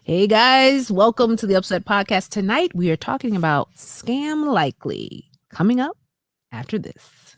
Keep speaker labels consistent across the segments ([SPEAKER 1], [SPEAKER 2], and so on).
[SPEAKER 1] Hey guys, welcome to the UpSet podcast. Tonight we are talking about Scam Likely. Coming up after this.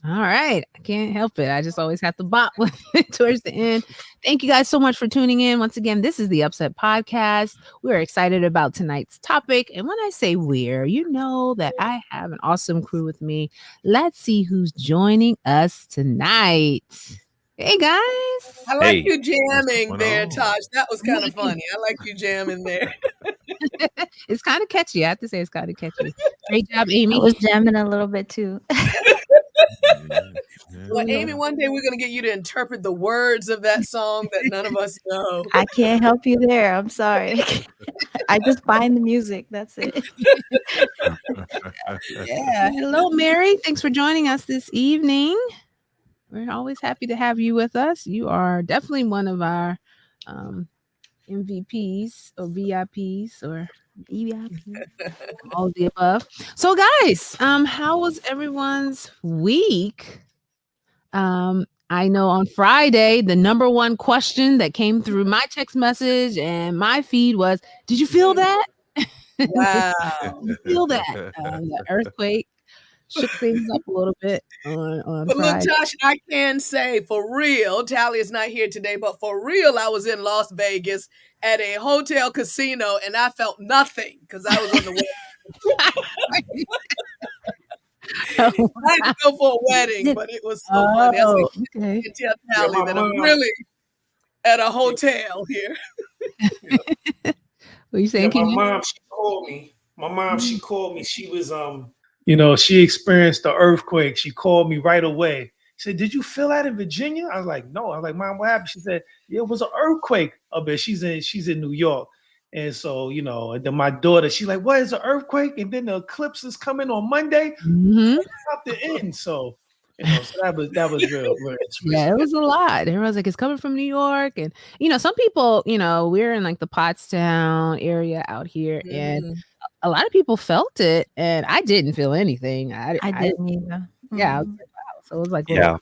[SPEAKER 1] All right. I can't help it. I just always have to bop towards the end. Thank you guys so much for tuning in. Once again, this is the UpSet podcast. We're excited about tonight's topic. And when I say we're, you know that I have an awesome crew with me. Let's see who's joining us tonight. Hey, guys.
[SPEAKER 2] I like you jamming there, Tosh. That was kind of funny. I like you jamming there.
[SPEAKER 1] It's kind of catchy. I have to say it's kind of catchy. Great job, Amy.
[SPEAKER 3] I was jamming a little bit too.
[SPEAKER 2] Well, Amy, one day we're going to get you to interpret the words of that song that none of us know.
[SPEAKER 3] I can't help you there. I'm sorry. I just find the music. That's it.
[SPEAKER 1] Yeah. Hello, Mary. Thanks for joining us this evening. We're always happy to have you with us. You are definitely one of our MVPs or VIPs or all of the above. So, guys, how was everyone's week? I know on Friday, the number one question that came through my text message and my feed was, did you feel that?
[SPEAKER 2] Wow.
[SPEAKER 1] You feel that? The earthquake shook things up a little bit on
[SPEAKER 2] But
[SPEAKER 1] Friday.
[SPEAKER 2] look, Tosh, I can say for real, Talia's not here today, but for real, I was in Las Vegas at a hotel casino and I felt nothing because I was on the way. I didn't go for a wedding, but it was so funny. I was like,
[SPEAKER 1] Okay.
[SPEAKER 2] you can tell Talia that I'm really at a hotel here.
[SPEAKER 1] What you saying?
[SPEAKER 4] My mom, she called me. She called me. She was
[SPEAKER 5] she experienced the earthquake. She called me right away. She said, "Did you feel that in Virginia?" I was like, "No." I was like, "Mom, what happened?" She said, "Yeah, it was an earthquake up there." She's in New York. And so, and then my daughter, she's like, "What is an earthquake?" And then the eclipse is coming on Monday.
[SPEAKER 1] Mm-hmm.
[SPEAKER 5] It's about to end. So, so that was real.
[SPEAKER 1] Yeah, it was a lot. Everyone's like, it's coming from New York. And, some people, we're in like the Pottstown area out here. Mm-hmm. And a lot of people felt it. And I didn't feel anything. I
[SPEAKER 3] didn't either.
[SPEAKER 1] Yeah. I was like, wow. So it was like,
[SPEAKER 6] yeah.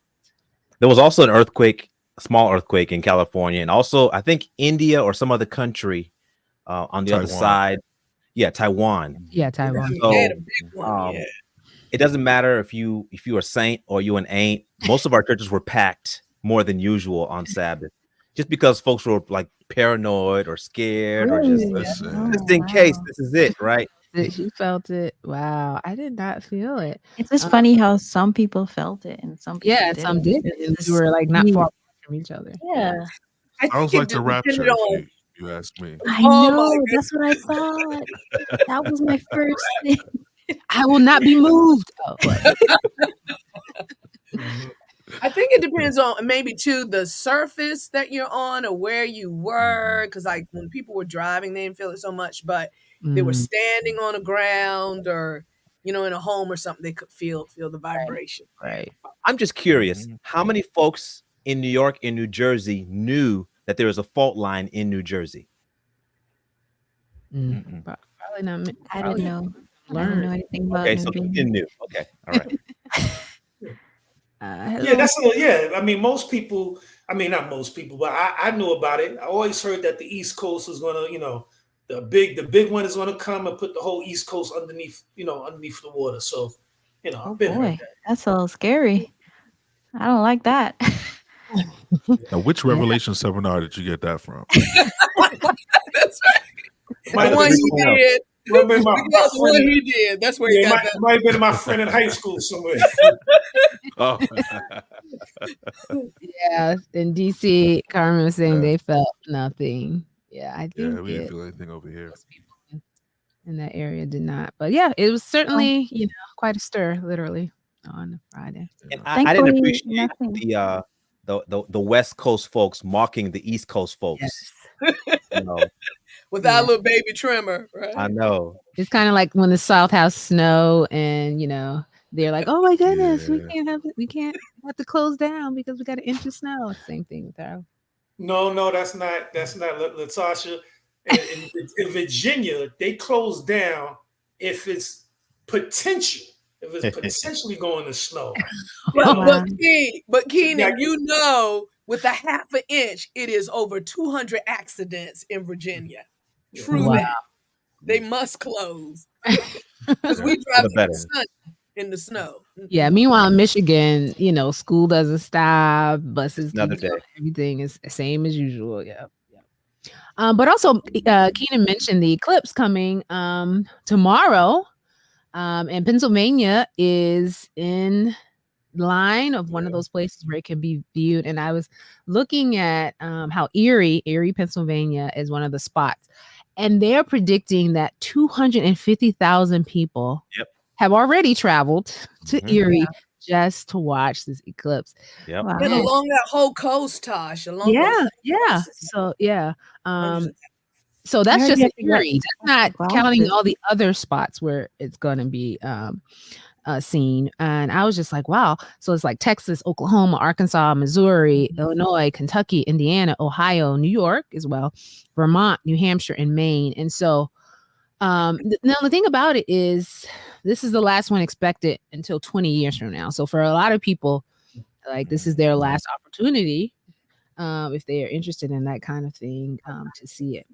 [SPEAKER 6] There was also an earthquake, a small earthquake in California. And also, I think India or some other country on the other side. Yeah, Taiwan.
[SPEAKER 1] Yeah, Taiwan.
[SPEAKER 6] So, it doesn't matter if you are a saint or you an ain't. Most of our churches were packed more than usual on Sabbath, just because folks were like paranoid or scared or just in case this is it, right?
[SPEAKER 1] She felt it. Wow, I did not feel it.
[SPEAKER 3] It's just funny how some people felt it and some people didn't.
[SPEAKER 1] Some didn't. We were like not far from each other.
[SPEAKER 3] Yeah.
[SPEAKER 7] I was like the rapture. You asked me.
[SPEAKER 3] I know. That's what I thought. That was my first thing.
[SPEAKER 1] I will not be moved.
[SPEAKER 2] I think it depends on maybe too the surface that you're on or where you were. Because like when people were driving, they didn't feel it so much, but they were standing on the ground or in a home or something, they could feel the vibration.
[SPEAKER 1] Right.
[SPEAKER 6] I'm just curious, how many folks in New York and New Jersey knew that there was a fault line in New Jersey?
[SPEAKER 1] Probably not.
[SPEAKER 3] I don't know. I don't know anything about
[SPEAKER 6] it. Okay, so you knew. Okay, all right.
[SPEAKER 4] I mean, most people. I mean, not most people, but I knew about it. I always heard that the East Coast was gonna, the big one is gonna come and put the whole East Coast underneath the water. So,
[SPEAKER 3] oh boy, that's so scary. I don't like that.
[SPEAKER 7] Now, which Revelation seminar did you get that from?
[SPEAKER 2] That's right. The one you did. The one he did. That's where he got that.
[SPEAKER 4] Might have been my friend in high school somewhere.
[SPEAKER 7] Oh.
[SPEAKER 1] Yeah, in DC, Carmen was saying
[SPEAKER 7] Yeah.
[SPEAKER 1] they felt nothing. Yeah, I
[SPEAKER 7] Yeah,
[SPEAKER 1] think
[SPEAKER 7] we didn't feel anything over here.
[SPEAKER 1] most people in that area did not. But yeah, it was certainly, quite a stir, literally, on Friday.
[SPEAKER 6] And
[SPEAKER 7] Yeah.
[SPEAKER 6] I didn't
[SPEAKER 3] Thankfully,
[SPEAKER 6] appreciate
[SPEAKER 3] nothing.
[SPEAKER 6] the West Coast folks mocking the East Coast folks. You know,
[SPEAKER 2] Without
[SPEAKER 1] Yeah.
[SPEAKER 2] a little baby trimmer, right?
[SPEAKER 6] I know.
[SPEAKER 1] It's kind of like when the South has snow and, they're like, oh my goodness, we
[SPEAKER 7] Yeah.
[SPEAKER 1] can't have it. We have to close down because we got an inch of snow. Same thing with our.
[SPEAKER 4] No, that's not Latasha. In Virginia, they close down if it's potential, if it's potentially going to snow.
[SPEAKER 2] But
[SPEAKER 3] Wow.
[SPEAKER 2] Keenan, with a half an inch, it is over 200 accidents in Virginia. True
[SPEAKER 1] Wow.
[SPEAKER 2] that. They must close because we
[SPEAKER 6] For
[SPEAKER 2] drive
[SPEAKER 6] the better.
[SPEAKER 2] in the snow.
[SPEAKER 1] Yeah. Meanwhile, in Michigan, school doesn't stop. Buses keep
[SPEAKER 6] Another day.
[SPEAKER 1] going. Everything is the same as usual. Yeah. But also, Keenan mentioned the eclipse coming tomorrow. And Pennsylvania is in line of one of those places where it can be viewed. And I was looking at how Erie, Pennsylvania is one of the spots. And they're predicting that 250,000 people have already traveled to Erie just to watch this eclipse.
[SPEAKER 6] Yep.
[SPEAKER 3] Wow.
[SPEAKER 2] And along that whole coast, Tosh. Along the
[SPEAKER 1] Yeah,
[SPEAKER 2] whole
[SPEAKER 1] yeah.
[SPEAKER 2] coast.
[SPEAKER 1] So yeah.
[SPEAKER 2] Hundreds of
[SPEAKER 1] So
[SPEAKER 3] I
[SPEAKER 1] that's
[SPEAKER 3] heard
[SPEAKER 1] just
[SPEAKER 3] you have to get
[SPEAKER 1] Erie. That's not counting
[SPEAKER 3] glasses.
[SPEAKER 1] all the other spots where it's going to be seen. And I was just like, wow. So it's like Texas, Oklahoma, Arkansas, Missouri, Illinois, Kentucky, Indiana, Ohio, New York as well, Vermont, New Hampshire, and Maine. And so now the thing about it is this is the last one expected until 20 years from now. So for a lot of people, like this is their last opportunity if they are interested in that kind of thing to see it.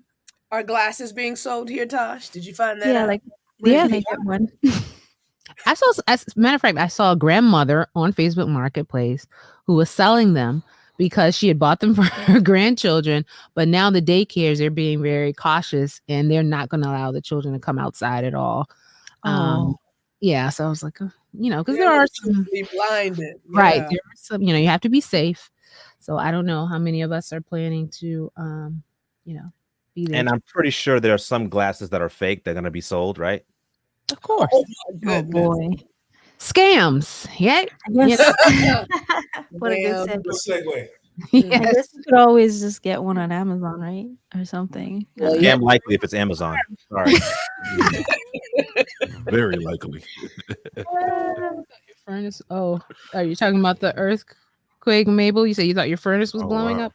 [SPEAKER 2] Are glasses being sold here, Tosh? Did you find that
[SPEAKER 3] Yeah,
[SPEAKER 2] out?
[SPEAKER 3] like
[SPEAKER 2] Where
[SPEAKER 3] where
[SPEAKER 1] Yeah,
[SPEAKER 3] can I get one?
[SPEAKER 1] as a matter of fact, I saw a grandmother on Facebook Marketplace who was selling them because she had bought them for her grandchildren, but now the daycares are being very cautious and they're not going to allow the children to come outside at all. Yeah, so I was like, because there are some
[SPEAKER 2] be blinded.
[SPEAKER 1] right,
[SPEAKER 2] Yeah.
[SPEAKER 1] there are some, you have to be safe. So I don't know how many of us are planning to, be there.
[SPEAKER 6] And I'm pretty sure there are some glasses that are fake. They're going to be sold, right?
[SPEAKER 1] Of course.
[SPEAKER 2] Oh my
[SPEAKER 3] Oh
[SPEAKER 2] goodness.
[SPEAKER 3] boy.
[SPEAKER 1] Scams. Yeah.
[SPEAKER 3] Yes. What a good
[SPEAKER 2] Damn.
[SPEAKER 3] segue.
[SPEAKER 4] Good segue.
[SPEAKER 3] I
[SPEAKER 1] Yes.
[SPEAKER 3] guess you could always just get one on Amazon, right? Or something.
[SPEAKER 1] Well,
[SPEAKER 6] Scam likely if it's Amazon. Sorry.
[SPEAKER 7] Very likely.
[SPEAKER 1] Your furnace. Oh, are you talking about the earthquake, Mabel? You said you thought your furnace was
[SPEAKER 7] Oh,
[SPEAKER 1] blowing
[SPEAKER 7] wow.
[SPEAKER 1] up.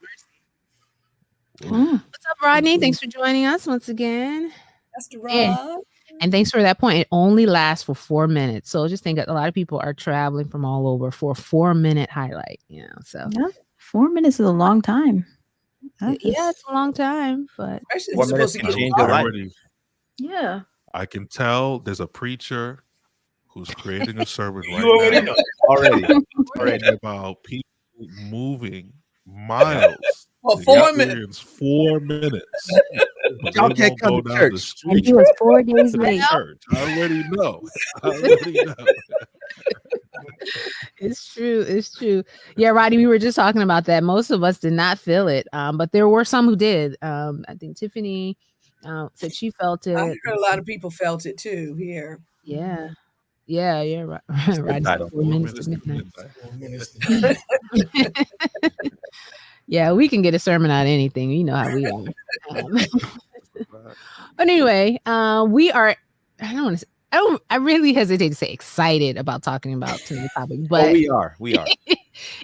[SPEAKER 3] Mm.
[SPEAKER 1] What's up, Rodney? Thanks for joining us once again.
[SPEAKER 2] Pastor
[SPEAKER 1] Yeah.
[SPEAKER 2] Rob.
[SPEAKER 1] And thanks for that point. It only lasts for 4 minutes. So just think that a lot of people are traveling from all over for a 4-minute highlight. So
[SPEAKER 3] Yeah, 4 minutes is a long time.
[SPEAKER 1] yeah, it's a long time, but
[SPEAKER 2] Especially if
[SPEAKER 6] 4
[SPEAKER 2] you're
[SPEAKER 6] minutes
[SPEAKER 2] supposed to
[SPEAKER 6] can
[SPEAKER 2] get
[SPEAKER 6] change
[SPEAKER 7] I
[SPEAKER 6] your life.
[SPEAKER 7] already,
[SPEAKER 3] Yeah.
[SPEAKER 7] I can tell there's a preacher who's creating a sermon
[SPEAKER 4] You
[SPEAKER 7] right
[SPEAKER 4] already
[SPEAKER 7] now
[SPEAKER 4] know.
[SPEAKER 6] Already.
[SPEAKER 7] about people moving miles
[SPEAKER 2] for
[SPEAKER 7] to
[SPEAKER 2] 4 minutes.
[SPEAKER 7] experience 4 minutes. But
[SPEAKER 6] Y'all
[SPEAKER 7] they
[SPEAKER 6] can't
[SPEAKER 7] won't
[SPEAKER 6] come
[SPEAKER 7] go
[SPEAKER 6] to
[SPEAKER 7] down
[SPEAKER 6] church.
[SPEAKER 7] the
[SPEAKER 3] And
[SPEAKER 7] street
[SPEAKER 3] he was 4 days
[SPEAKER 7] to the
[SPEAKER 3] late.
[SPEAKER 7] church. I already know. I already know.
[SPEAKER 1] it's true. It's true. Yeah, Rodney, we were just talking about that. Most of us did not feel it, but there were some who did. I think Tiffany said she felt
[SPEAKER 2] I
[SPEAKER 1] it.
[SPEAKER 2] heard a lot of people felt it too here.
[SPEAKER 1] Yeah. Yeah, right.
[SPEAKER 6] That's the
[SPEAKER 1] Rodney said
[SPEAKER 6] title.
[SPEAKER 1] 4 minutes to midnight.
[SPEAKER 4] 4 minutes to
[SPEAKER 1] Yeah, we can get a sermon out of anything. You know how we are. But anyway, we are. I don't want to. I really hesitate to say excited about talking about tonight's topic,
[SPEAKER 6] Oh,
[SPEAKER 1] but
[SPEAKER 6] we are. We are.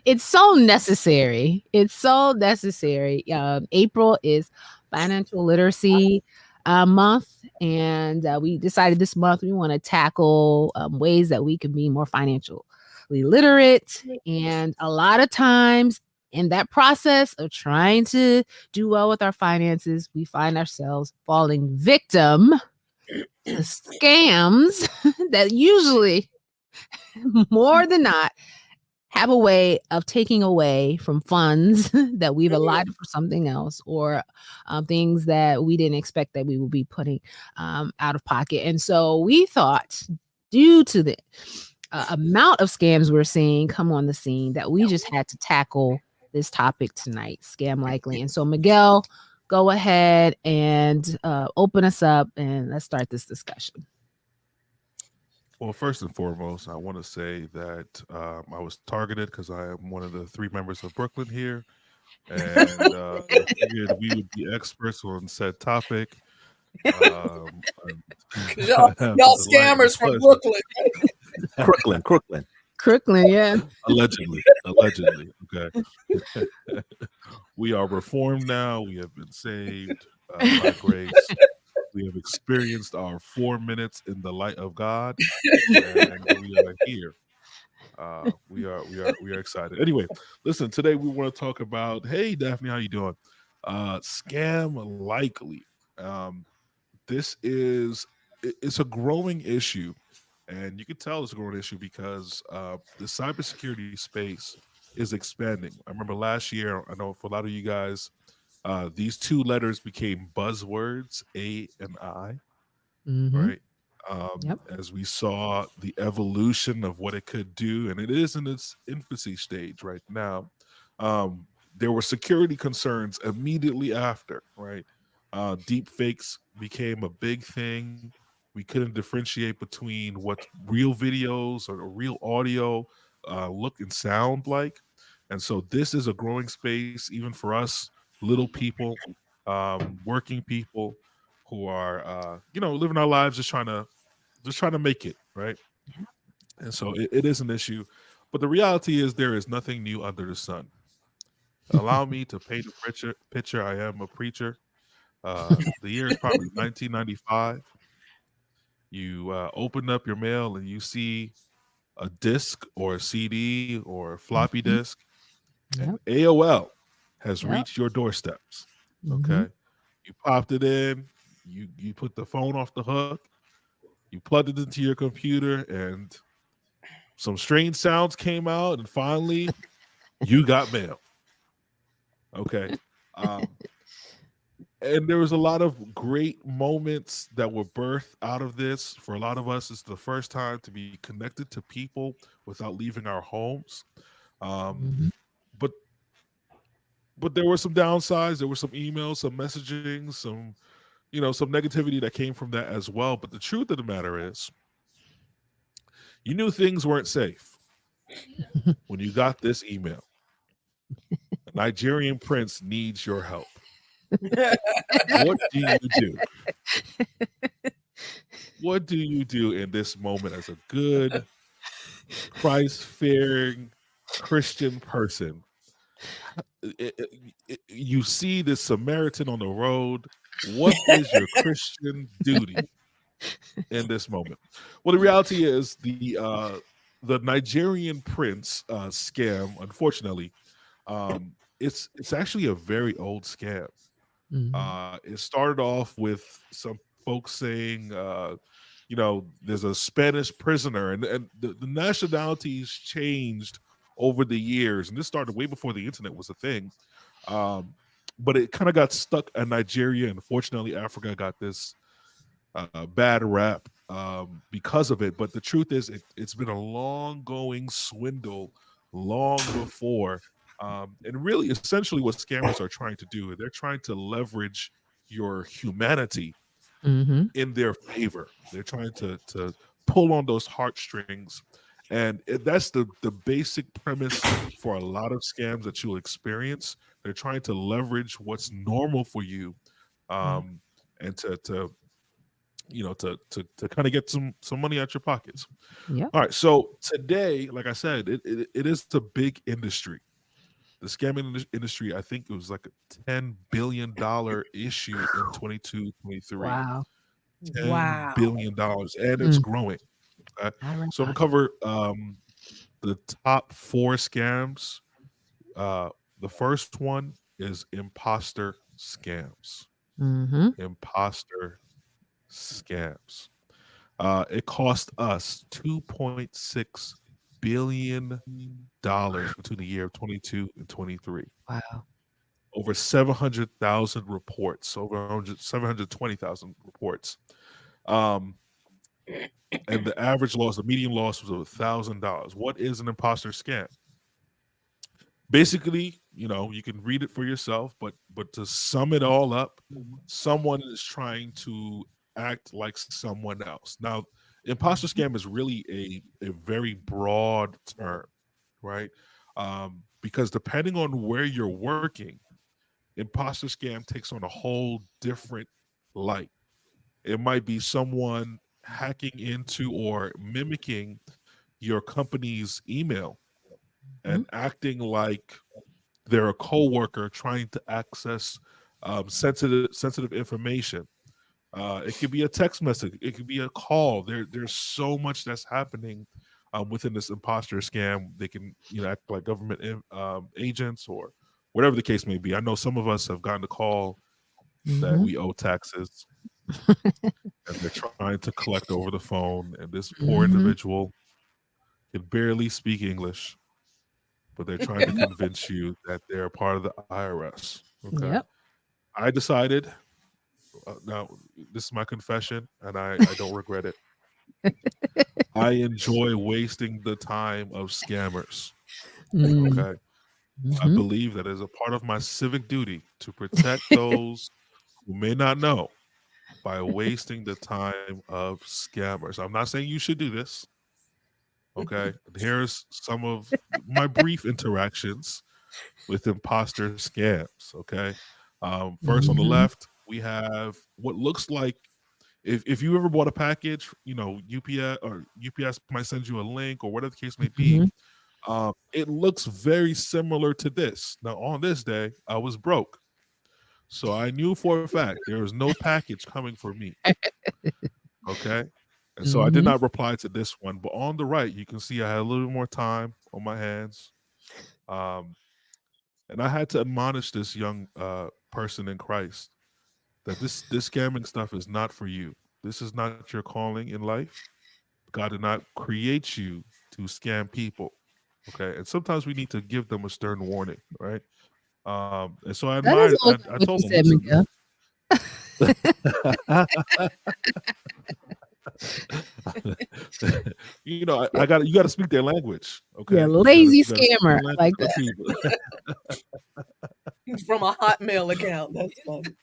[SPEAKER 1] it's so necessary. It's so necessary. April is Financial Literacy Month, and we decided this month we want to tackle ways that we can be more financially literate. And a lot of times in that process of trying to do well with our finances, we find ourselves falling victim to scams that usually, more than not, have a way of taking away from funds that we've allotted for something else, or things that we didn't expect that we would be putting out of pocket. And so we thought, due to amount of scams we're seeing come on the scene that we just had to tackle this topic tonight, scam likely. And so, Miguel, go ahead and open us up and let's start this discussion.
[SPEAKER 7] Well, first and foremost, I want to say that I was targeted because I am one of the three members of Brooklyn here, and I figured we would be experts on said topic. And
[SPEAKER 2] 'Cause
[SPEAKER 7] I
[SPEAKER 2] y'all,
[SPEAKER 7] have the
[SPEAKER 2] y'all
[SPEAKER 7] delight and
[SPEAKER 2] scammers from
[SPEAKER 7] pleasure,
[SPEAKER 2] Brooklyn.
[SPEAKER 6] Crooklyn, Crooklyn.
[SPEAKER 1] Crooklyn, yeah.
[SPEAKER 7] allegedly, okay. We are reformed now. We have been saved by grace. We have experienced our 4 minutes in the light of God, and we are here. We are excited. Anyway, listen. Today we want to talk about. Hey, Daphne, how you doing? Scam likely. Um, this is it's a growing issue, and you can tell it's a growing issue because the cybersecurity space is expanding. I remember last year. I know for a lot of you guys, these two letters became buzzwords, A and I,
[SPEAKER 1] Mm-hmm.
[SPEAKER 7] right?
[SPEAKER 1] Yep.
[SPEAKER 7] As we saw the evolution of what it could do, and it is in its infancy stage right now. There were security concerns immediately after, right? Deep fakes became a big thing. We couldn't differentiate between what real videos or real audio look and sound like. And so this is a growing space, even for us little people, working people who are, living our lives just trying to make it right. And so it is an issue, but the reality is there is nothing new under the sun. Allow me to paint a picture. I am a preacher. The year is probably 1995. You open up your mail and you see a disc or a CD or a floppy
[SPEAKER 1] Mhm.
[SPEAKER 7] disk, and
[SPEAKER 1] Yep.
[SPEAKER 7] AOL has
[SPEAKER 1] Yep.
[SPEAKER 7] reached your doorsteps.
[SPEAKER 1] Mm-hmm.
[SPEAKER 7] Okay, you popped it in. You put the phone off the hook. You plugged it into your computer, and some strange sounds came out, and finally, you got mail. Okay. Um, and there was a lot of great moments that were birthed out of this. For a lot of us, it's the first time to be connected to people without leaving our homes. Um,
[SPEAKER 1] Mm-hmm.
[SPEAKER 7] but but there were some downsides. There were some emails, some messaging, some negativity that came from that as well. But the truth of the matter is, you knew things weren't safe when you got this email. A Nigerian prince needs your help. What do you do? What do you do in this moment as a good, Christ fearing Christian person? You see this Samaritan on the road. What is your Christian duty in this moment? Well, the reality is the Nigerian prince scam. Unfortunately, it's actually a very old scam.
[SPEAKER 1] Mm-hmm.
[SPEAKER 7] It started off with some folks saying, there's a Spanish prisoner, and the nationalities changed over the years, and this started way before the internet was a thing. Um, but it kind of got stuck in Nigeria. Unfortunately, Africa got this bad rap because of it. But the truth is, it's been a long going swindle long before. And really, essentially, what scammers are trying to do, they're trying to leverage your humanity
[SPEAKER 1] Mm-hmm.
[SPEAKER 7] in their favor. They're trying to pull on those heartstrings, and that's the basic premise for a lot of scams that you'll experience. They're trying to leverage what's normal for you,
[SPEAKER 1] Yeah.
[SPEAKER 7] um, and to kind of get some money out your pockets.
[SPEAKER 1] Yep.
[SPEAKER 7] All right, so today, like I said, it is a big industry. The scamming industry, I think it was like a $10 billion issue in 22-23.
[SPEAKER 1] Wow.
[SPEAKER 2] Wow.
[SPEAKER 7] $10 billion, and it's
[SPEAKER 1] Mm.
[SPEAKER 7] growing. Okay?
[SPEAKER 1] All right.
[SPEAKER 7] So I'm gonna cover the top four scams. Uh, the first one is imposter scams.
[SPEAKER 1] Mm-hmm.
[SPEAKER 7] Imposter scams. It cost us $2.6 billion between the year of 22 and 23.
[SPEAKER 1] Wow.
[SPEAKER 7] Over 700,000 reports, over 720,000 reports. Um, and the average loss, the median loss was $1,000. What is an imposter scam? Basically, you can read it for yourself, but to sum it all up, someone is trying to act like someone else. Now, imposter scam is really a very broad term, right? Because depending on where you're working, imposter scam takes on a whole different light. It might be someone hacking into or mimicking your company's email and acting like they're a coworker trying to access sensitive information. It could be a text message. It could be a call. There's so much that's happening within this imposter scam. They can act like government agents or whatever the case may be. I know some of us have gotten a call that we owe taxes, and they're trying to collect over the phone. And this poor individual can barely speak English, but they're trying to convince you that they're part of the IRS. Okay.
[SPEAKER 1] Yep.
[SPEAKER 7] I decided, now this is my confession, and I don't regret it. I enjoy wasting the time of scammers. Okay. I believe that as a part of my civic duty to protect those who may not know by wasting the time of scammers. I'm not saying you should do this. Okay. Here's some of my brief interactions with imposter scams. Okay. First on the left, we have what looks like, if you ever bought a package, UPS might send you a link or whatever the case may be. It looks very similar to this. Now, on this day, I was broke. So I knew for a fact there was no package coming for me. Okay. And so I did not reply to this one. But on the right, you can see I had a little bit more time on my hands. And I had to admonish this young person in Christ that this scamming stuff is not for you. This is not your calling in life. God did not create you to scam people. Okay. And sometimes we need to give them a stern warning, right? And so I
[SPEAKER 1] That
[SPEAKER 7] admired,
[SPEAKER 1] doesn't look
[SPEAKER 7] I
[SPEAKER 1] like what
[SPEAKER 7] told
[SPEAKER 1] you
[SPEAKER 7] him,
[SPEAKER 1] said,
[SPEAKER 7] listen. I got you got to speak their language, okay?
[SPEAKER 1] Yeah,
[SPEAKER 7] You
[SPEAKER 1] lazy
[SPEAKER 7] gotta speak
[SPEAKER 1] scammer.
[SPEAKER 7] their
[SPEAKER 1] I
[SPEAKER 7] language
[SPEAKER 1] like
[SPEAKER 7] for
[SPEAKER 1] that.
[SPEAKER 7] people.
[SPEAKER 2] From a Hotmail account. That's funny.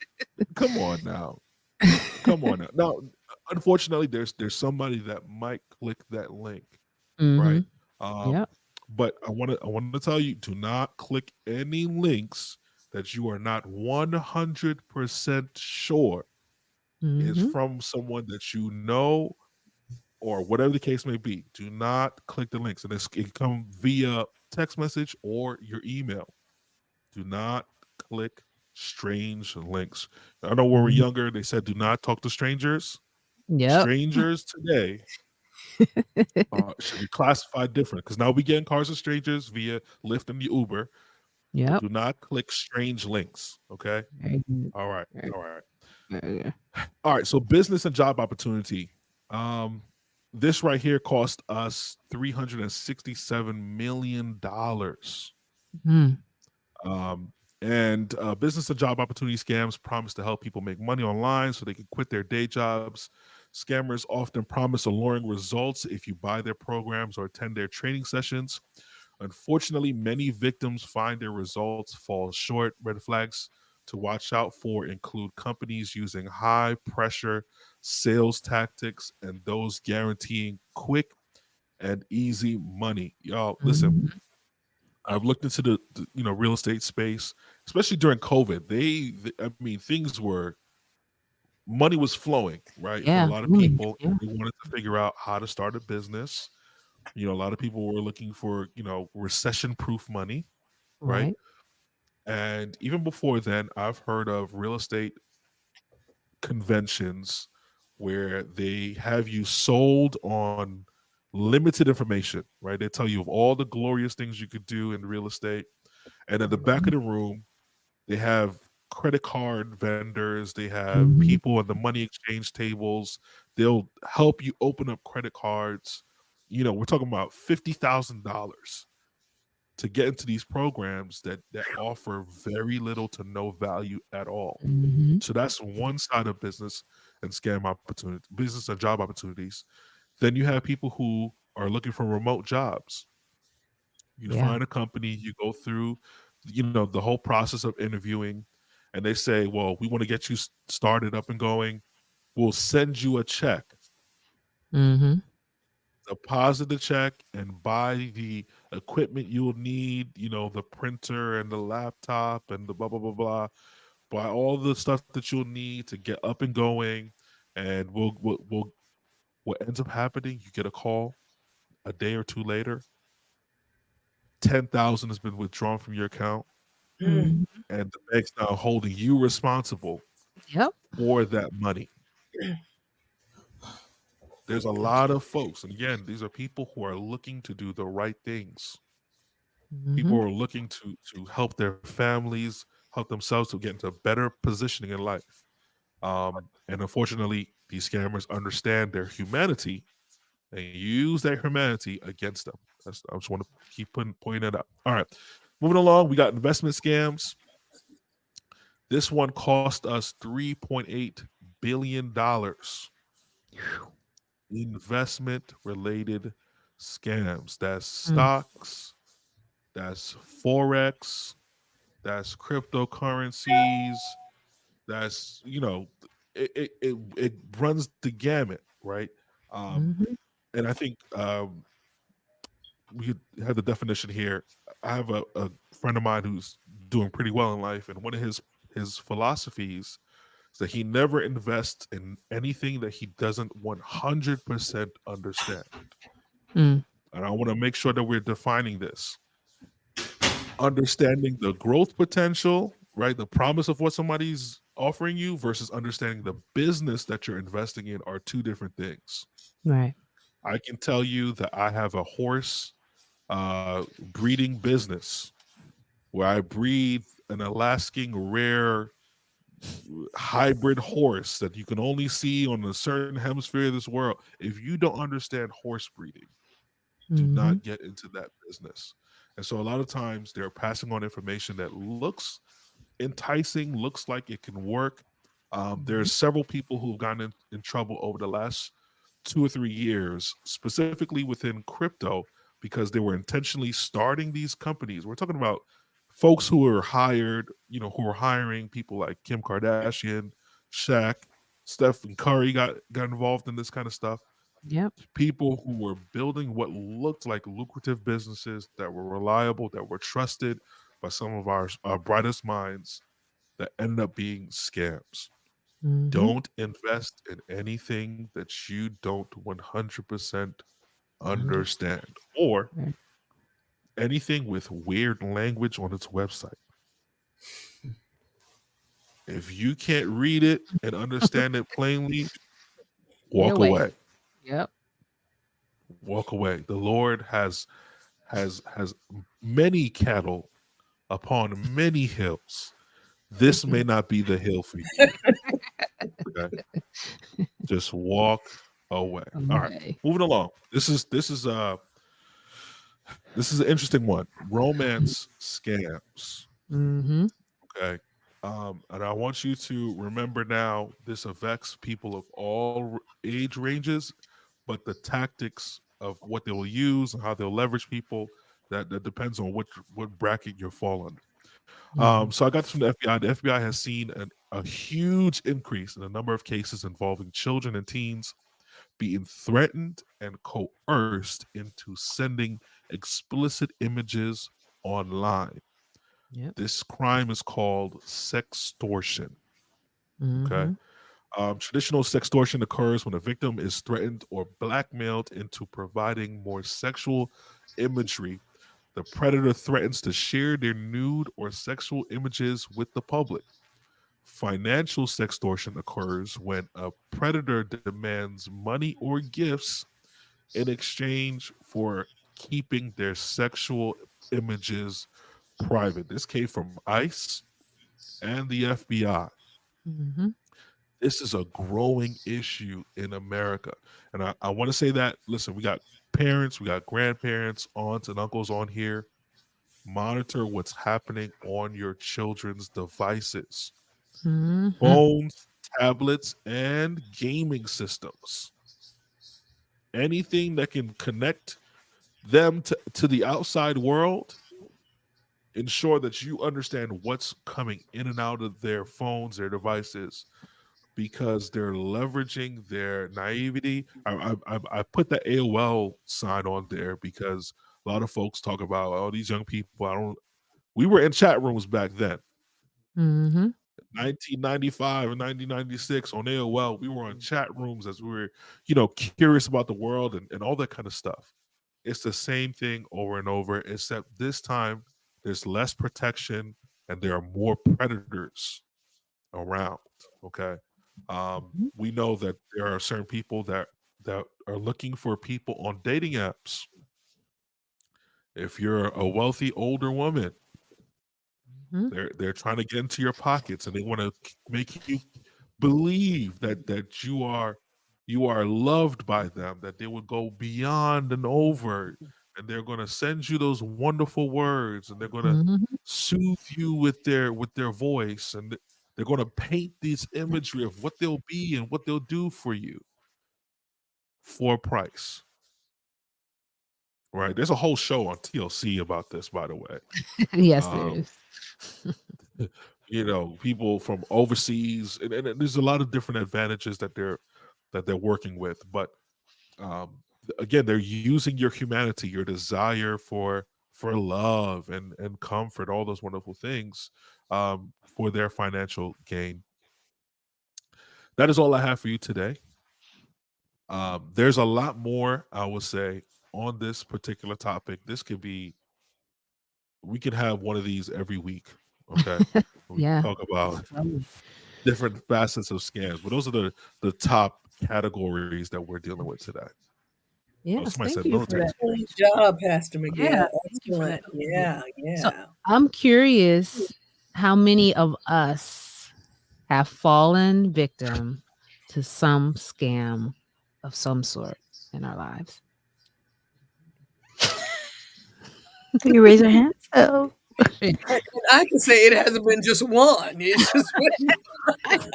[SPEAKER 7] Come on now. Come on now. Now, unfortunately, there's somebody that might click that link, right?
[SPEAKER 1] Yep.
[SPEAKER 7] But I want to tell you, do not click any links that you are not 100% sure is from someone that you know or whatever the case may be. Do not click the links, and it can come via text message or your email. Do not click strange links. I know when we were younger, they said do not talk to strangers.
[SPEAKER 1] Yep.
[SPEAKER 7] Strangers today should be classified different because now we get in cars with strangers via Lyft and Uber. But
[SPEAKER 1] Yep.
[SPEAKER 7] do not click strange links. Okay.
[SPEAKER 1] Very good.
[SPEAKER 7] All right.
[SPEAKER 1] Very
[SPEAKER 7] All right.
[SPEAKER 1] very good.
[SPEAKER 7] All right. So business and job opportunity. This right here cost us $367 million. And business and job opportunity scams promise to help people make money online so they can quit their day jobs. Scammers often promise alluring results if you buy their programs or attend their training sessions. Unfortunately, many victims find their results fall short. Red flags to watch out for include companies using high pressure sales tactics and those guaranteeing quick and easy money. Y'all, listen, I've looked into the real estate space, especially during COVID. I mean, money was flowing, right, for a
[SPEAKER 1] Yeah.
[SPEAKER 7] lot of people.
[SPEAKER 1] Yeah.
[SPEAKER 7] They wanted to figure out how to start a business. A lot of people were looking for recession-proof money, right?
[SPEAKER 1] Right.
[SPEAKER 7] And even before then, I've heard of real estate conventions where they have you sold on limited information, right? They tell you of all the glorious things you could do in real estate. And at the back of the room, they have credit card vendors, they have people at the money exchange tables. They'll help you open up credit cards. We're talking about $50,000 to get into these programs that offer very little to no value at all. So that's one side of business. and scam opportunities, business and job opportunities. Then you have people who are looking for remote jobs. You
[SPEAKER 1] Yeah.
[SPEAKER 7] find a company, you go through, the whole process of interviewing, and they say, "Well, we want to get you started up and going. We'll send you a check,
[SPEAKER 1] Mm-hmm.
[SPEAKER 7] deposit the check, and buy the equipment you'll need. The printer and the laptop and the blah blah blah blah. Buy all the stuff that you'll need to get up and going, and what ends up happening? You get a call a day or two later. 10,000 has been withdrawn from your account,
[SPEAKER 2] Mm.
[SPEAKER 1] Mm-hmm.
[SPEAKER 7] and the bank's now holding you responsible
[SPEAKER 1] Yep.
[SPEAKER 7] for that money. There's a lot of folks, and again, these are people who are looking to do the right things. People
[SPEAKER 1] Mm-hmm.
[SPEAKER 7] who are looking to help their families, help themselves to get into a better positioning in life. And unfortunately, these scammers understand their humanity and use that humanity against them. I just want to keep pointing that out. All right, moving along, we got investment scams. This one cost us $3.8 billion. Investment related scams. That's
[SPEAKER 1] Mm.
[SPEAKER 7] stocks, that's forex, that's cryptocurrencies, that's it runs the gamut, right? Um,
[SPEAKER 1] Mm-hmm.
[SPEAKER 7] and I think we have the definition here. I have a friend of mine who's doing pretty well in life, and one of his philosophies is that he never invests in anything that he doesn't 100% understand.
[SPEAKER 1] Mm.
[SPEAKER 7] And I want to make sure that we're defining this. Understanding the growth potential, right? The promise of what somebody's offering you versus understanding the business that you're investing in are two different things.
[SPEAKER 1] Right.
[SPEAKER 7] I can tell you that I have a horse breeding business where I breed an Alaskan rare hybrid horse that you can only see on a certain hemisphere of this world. If you don't understand horse breeding, do
[SPEAKER 1] Mm-hmm.
[SPEAKER 7] not get into that business. And so a lot of times they're passing on information that looks enticing, looks like it can work. There's several people who've gotten in trouble over the last 2 or 3 years, specifically within crypto, because they were intentionally starting these companies. We're talking about folks who are hired, who are hiring people like Kim Kardashian, Shaq, Stephen Curry got involved in this kind of stuff.
[SPEAKER 1] Yep.
[SPEAKER 7] People who were building what looked like lucrative businesses that were reliable, that were trusted by some of our brightest minds, that ended up being scams.
[SPEAKER 1] Mm-hmm.
[SPEAKER 7] Don't invest in anything that you don't 100%
[SPEAKER 1] Understand.
[SPEAKER 7] understand, or
[SPEAKER 1] Right.
[SPEAKER 7] anything with weird language on its website. If you can't read it and understand it plainly,
[SPEAKER 1] Stay
[SPEAKER 7] walk
[SPEAKER 1] away.
[SPEAKER 7] away.
[SPEAKER 1] Yep.
[SPEAKER 7] Walk away. The Lord has many cattle upon many hills. This may not be the hill for you. Okay? Just walk away. All right.
[SPEAKER 1] Away.
[SPEAKER 7] Moving along. This is an interesting one. Romance scams.
[SPEAKER 1] Mm-hmm.
[SPEAKER 7] Okay. And I want you to remember now this affects people of all age ranges, but the tactics of what they will use and how they'll leverage people, that depends on what bracket you fall under.
[SPEAKER 1] Mm-hmm.
[SPEAKER 7] So I got this from the FBI. The FBI has seen a huge increase in the number of cases involving children and teens being threatened and coerced into sending explicit images online.
[SPEAKER 1] Yep.
[SPEAKER 7] This crime is called sextortion. Okay.
[SPEAKER 1] Mm-hmm.
[SPEAKER 7] Traditional sextortion occurs when a victim is threatened or blackmailed into providing more sexual imagery. The predator threatens to share their nude or sexual images with the public. Financial sextortion occurs when a predator demands money or gifts in exchange for keeping their sexual images private. This came from ICE and the FBI.
[SPEAKER 1] Mm-hmm.
[SPEAKER 7] This is a growing issue in America. And I want to say that, listen, we got parents, we got grandparents, aunts, and uncles on here. Monitor what's happening on your children's devices.
[SPEAKER 1] Mm-hmm.
[SPEAKER 7] Phones, tablets, and gaming systems. Anything that can connect them to the outside world, ensure that you understand what's coming in and out of their phones, their devices, because they're leveraging their naivety. I put the AOL sign on there because a lot of folks talk about, oh, these young people. We were in chat rooms back then.
[SPEAKER 1] Mm-hmm.
[SPEAKER 7] 1995 and 1996 on AOL, we were on chat rooms as we were, curious about the world and all that kind of stuff. It's the same thing over and over, except this time there's less protection and there are more predators around. Okay. We know that there are certain people that are looking for people on dating apps. If you're a wealthy older woman,
[SPEAKER 1] Mm-hmm.
[SPEAKER 7] they're trying to get into your pockets and they want to make you believe that you are loved by them, that they would go beyond and over, and they're going to send you those wonderful words, and they're going to
[SPEAKER 1] Mm-hmm.
[SPEAKER 7] soothe you with their voice, and they're going to paint this imagery of what they'll be and what they'll do for you for a price. Right? There's a whole show on TLC about this, by the way.
[SPEAKER 1] Yes, there
[SPEAKER 7] Um,
[SPEAKER 1] is.
[SPEAKER 7] people from overseas, and there's a lot of different advantages that they're working with. But again, they're using your humanity, your desire for love and comfort, all those wonderful things, for their financial gain. That is all I have for you today. There's a lot more, I would say, on this particular topic. We could have one of these every week. Okay. We
[SPEAKER 1] Yeah.
[SPEAKER 7] talk about different facets of scams, but those are the top categories that we're dealing with today. Oh,
[SPEAKER 1] Yes,
[SPEAKER 7] somebody
[SPEAKER 1] thank
[SPEAKER 7] said
[SPEAKER 1] you for
[SPEAKER 7] military.
[SPEAKER 1] that.
[SPEAKER 2] Good job, Pastor
[SPEAKER 1] Yeah,
[SPEAKER 2] Miguel.
[SPEAKER 1] thank you for that.
[SPEAKER 2] Excellent.
[SPEAKER 1] So
[SPEAKER 2] Yeah.
[SPEAKER 1] I'm curious how many of us have fallen victim to some scam of some sort in our lives.
[SPEAKER 3] Can you raise your hand? Oh,
[SPEAKER 2] And I can say it hasn't been just one. It's just been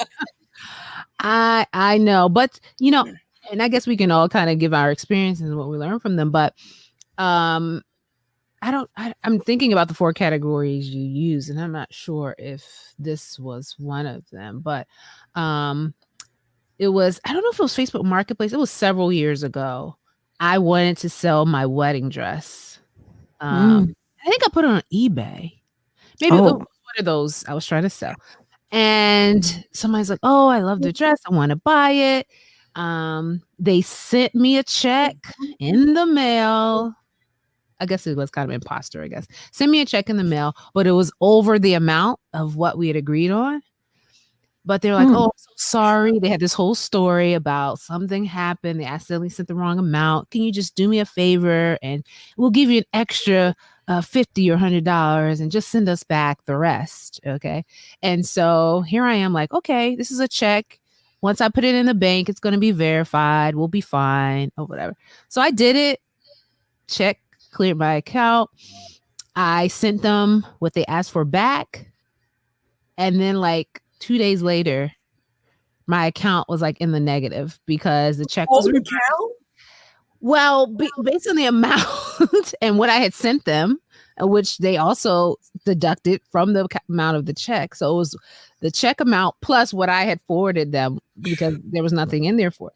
[SPEAKER 1] I know, but and I guess we can all kind of give our experiences and what we learn from them. But I'm thinking about the 4 categories you use, and I'm not sure if this was one of them, but it was, I don't know if it was Facebook Marketplace. It was several years ago. I wanted to sell my wedding dress. I think I put it on eBay. Maybe it was
[SPEAKER 3] Oh.
[SPEAKER 1] one of those I was trying to sell. And somebody's like, "Oh, I love the dress. I want to buy it." They sent me a check in the mail. I guess it was kind of imposter, I guess. Sent me a check in the mail, but it was over the amount of what we had agreed on. But they're like, "Oh, I'm so sorry." They had this whole story about something happened. They accidentally sent the wrong amount. Can you just do me a favor and we'll give you an extra $50 or $100 and just send us back the rest. Okay. And so here I am like, okay, this is a check. Once I put it in the bank, it's going to be verified. We'll be fine or whatever. So I did it. Check cleared my account. I sent them what they asked for back. And then like 2 days later, my account was like in the negative because the check was reversed. Well, based on the amount and what I had sent them, which they also deducted from the amount of the check. So it was the check amount plus what I had forwarded them because there was nothing in there for it.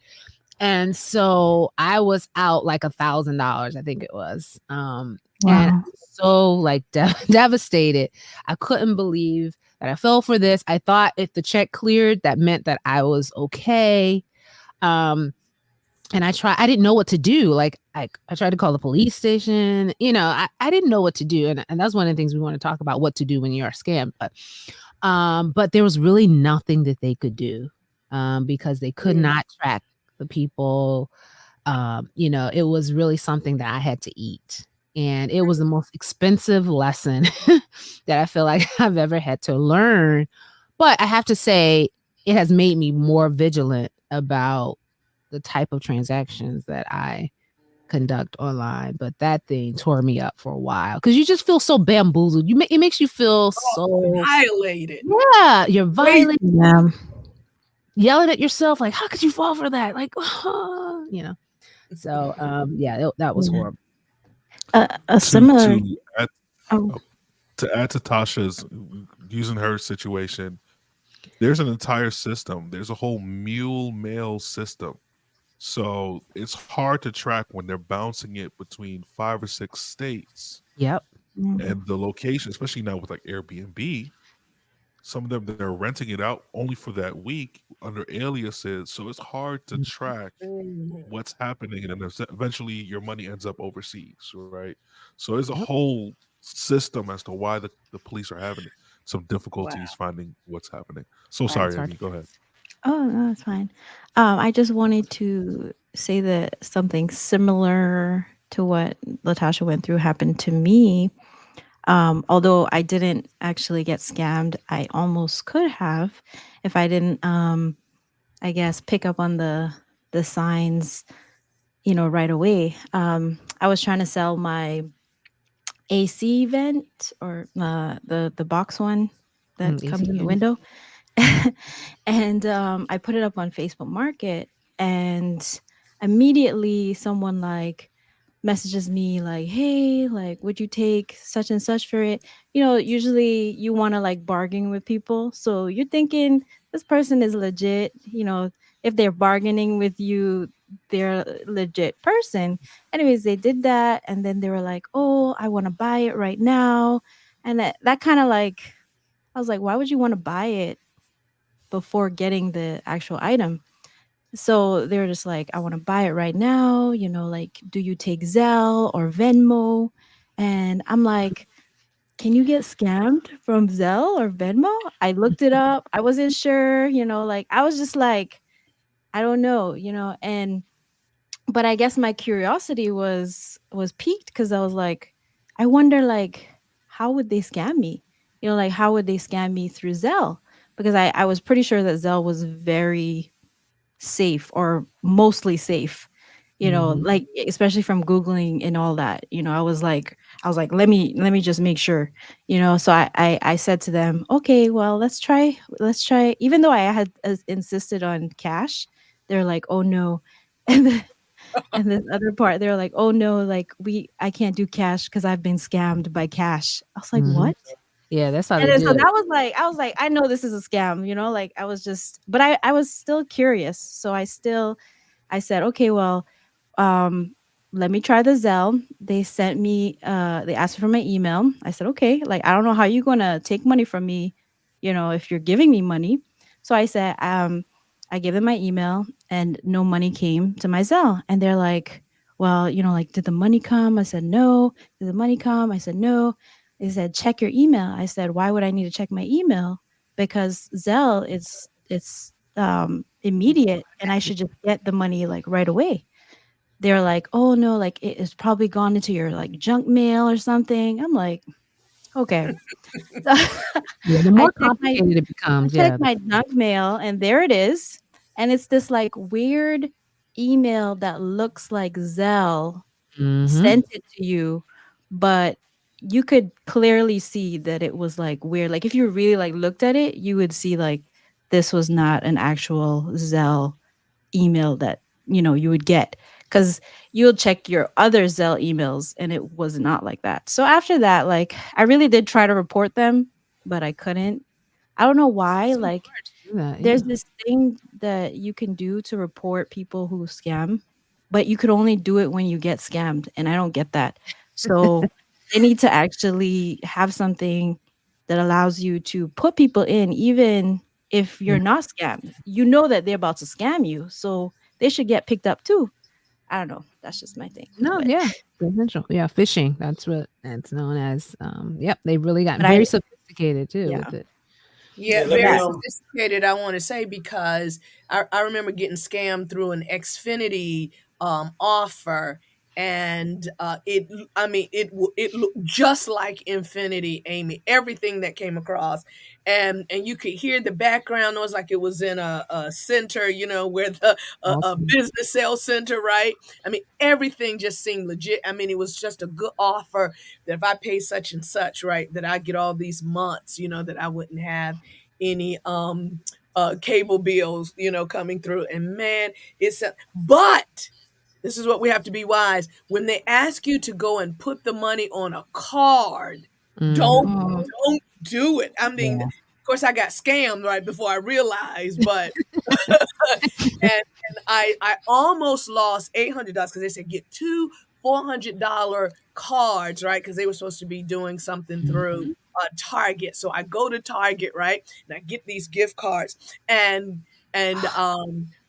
[SPEAKER 1] And so I was out like $1,000, I think it was. And I was so like devastated. I couldn't believe that I fell for this. I thought if the check cleared, that meant that I was okay. And I didn't know what to do. Like I tried to call the police station, I didn't know what to do. And that's one of the things we want to talk about, what to do when you are scammed. But there was really nothing that they could do because they could not track the people. It was really something that I had to eat. And it was the most expensive lesson that I feel like I've ever had to learn. But I have to say, it has made me more vigilant about the type of transactions that I conduct online. But that thing tore me up for a while because you just feel so bamboozled. It makes you feel so
[SPEAKER 2] violated.
[SPEAKER 1] Yeah, you're violated.
[SPEAKER 3] Yeah.
[SPEAKER 1] yelling at yourself, like, how could you fall for that? Like, you know. So yeah, that was
[SPEAKER 3] Yeah.
[SPEAKER 1] horrible.
[SPEAKER 3] A
[SPEAKER 7] To
[SPEAKER 3] similar.
[SPEAKER 7] to add,
[SPEAKER 3] Oh,
[SPEAKER 7] oh, to add to Tasha's using her situation, there's an entire system. There's a whole mule mail system. So it's hard to track when they're bouncing it between 5 or 6 states
[SPEAKER 1] Yep.
[SPEAKER 3] mhm.
[SPEAKER 7] and the location, especially now with like Airbnb. Some of them they're renting it out only for that week under aliases. So it's hard to track
[SPEAKER 2] Mhm.
[SPEAKER 7] what's happening, and then eventually your money ends up overseas, right? So there's a
[SPEAKER 1] Yep.
[SPEAKER 7] whole system as to why the police are having some
[SPEAKER 2] Wow.
[SPEAKER 7] difficulties finding what's happening. So
[SPEAKER 3] Right.
[SPEAKER 1] It's
[SPEAKER 7] sorry,
[SPEAKER 1] hard
[SPEAKER 7] Amy,
[SPEAKER 1] to
[SPEAKER 7] go ahead.
[SPEAKER 1] trace.
[SPEAKER 3] Oh, no, it's fine. I just wanted to say that something similar to what Latasha went through happened to me. Although I didn't actually get scammed, I almost could have if I didn't, I guess, pick up on the signs, right away. I was trying to sell my AC vent, or the box one that
[SPEAKER 1] AC
[SPEAKER 3] comes in the
[SPEAKER 1] unit.
[SPEAKER 3] window. And I put it up on Facebook Market, and immediately someone like messages me like, "Hey, like, would you take such and such for it?" Usually you want to like bargain with people, so you're thinking this person is legit. If they're bargaining with you, they're a legit person. Anyways, they did that, and then they were like, "Oh, I want to buy it right now," and that kind of like, I was like, "Why would you want to buy it before getting the actual item?" So they were just like, "I want to buy it right now. Like, do you take Zelle or Venmo?" And I'm like, "Can you get scammed from Zelle or Venmo?" I looked it up. I wasn't sure, like, I was just like, I don't know, and but I guess my curiosity was piqued, because I was like, I wonder, like, how would they scam me? Like, how would they scam me through Zelle? Because I was pretty sure that Zelle was very safe, or mostly safe,
[SPEAKER 1] Mhm.
[SPEAKER 3] like, especially from Googling and all that. I was like, let me just make sure. So I said to them, okay, well, let's try, even though I had insisted on cash. They're like, oh no. and then, and this other part, they're like, oh no, like, I can't do cash because I've been scammed by cash. I was like,
[SPEAKER 1] Mhm.
[SPEAKER 3] what?
[SPEAKER 1] Yeah, that's how
[SPEAKER 3] And
[SPEAKER 1] they
[SPEAKER 3] then
[SPEAKER 1] do
[SPEAKER 3] so
[SPEAKER 1] it.
[SPEAKER 3] that was like, I was like, I know this is a scam, like, I was just, but I was still curious. So I said, okay, well, um, let me try the Zelle. They asked for my email. I said, okay, like, I don't know how you're gonna take money from me, if you're giving me money. So I said, I gave them my email, and no money came to my Zelle. And they're like, well, like, did the money come? I said, no. Did the money come? I said, no. They said, check your email. I said, why would I need to check my email? Because Zelle, it's immediate, and I should just get the money like right away. They're like, oh no, like, it's probably gone into your like junk mail or something. I'm like, okay. So
[SPEAKER 1] Yeah, the
[SPEAKER 3] I
[SPEAKER 1] more
[SPEAKER 3] checked my
[SPEAKER 1] complicated it
[SPEAKER 3] I
[SPEAKER 1] becomes,
[SPEAKER 3] checked
[SPEAKER 1] yeah.
[SPEAKER 3] my junk mail, and there it is. And it's this like weird email that looks like Zelle
[SPEAKER 1] Mhm.
[SPEAKER 3] sent it to you, but you could clearly see that it was like weird. Like, if you really like looked at it, you would see like this was not an actual Zelle email that you would get, because you'll check your other Zelle emails, and it was not like that. So after that, like, I really did try to report them, but I couldn't. I don't know why.
[SPEAKER 1] So
[SPEAKER 3] Like,
[SPEAKER 1] hard to do that,
[SPEAKER 3] there's
[SPEAKER 1] yeah.
[SPEAKER 3] this thing that you can do to report people who scam, but you could only do it when you get scammed, and I don't get that. So they need to actually have something that allows you to put people in, even if
[SPEAKER 1] Yeah.
[SPEAKER 3] you're not scammed. You know that they're about to scam you, so they should get picked up too. I don't know. That's just my thing.
[SPEAKER 1] No,
[SPEAKER 3] But
[SPEAKER 1] yeah. Potential. Yeah, phishing. That's what it's known as. Yep, they really got
[SPEAKER 3] but I
[SPEAKER 1] very sophisticated too
[SPEAKER 3] yeah.
[SPEAKER 1] with it.
[SPEAKER 2] Yeah,
[SPEAKER 4] Yeah, let
[SPEAKER 3] But
[SPEAKER 4] me
[SPEAKER 2] very
[SPEAKER 3] that
[SPEAKER 2] sophisticated, I want to say, because I remember getting scammed through an Xfinity offer, and I mean, it looked just like Infinity, Amy. Everything that came across, and you could hear the background noise like it was in a center, where the a
[SPEAKER 1] Awesome.
[SPEAKER 2] business sales center, right? I mean, everything just seemed legit. I mean, it was just a good offer that if I pay such and such, right, that I get all these months, that I wouldn't have any cable bills, coming through. And man, but this is what we have to be wise. When they ask you to go and put the money on a card,
[SPEAKER 1] Mhm.
[SPEAKER 2] don't
[SPEAKER 3] Mm,
[SPEAKER 2] don't do it. I mean,
[SPEAKER 1] Yeah.
[SPEAKER 2] of course, I got scammed right before I realized, but and I almost lost $800 because they said get two $400 cards, right? Because they were supposed to be doing something through
[SPEAKER 1] Mhm.
[SPEAKER 2] Target. So I go to Target, right, and I get these gift cards, and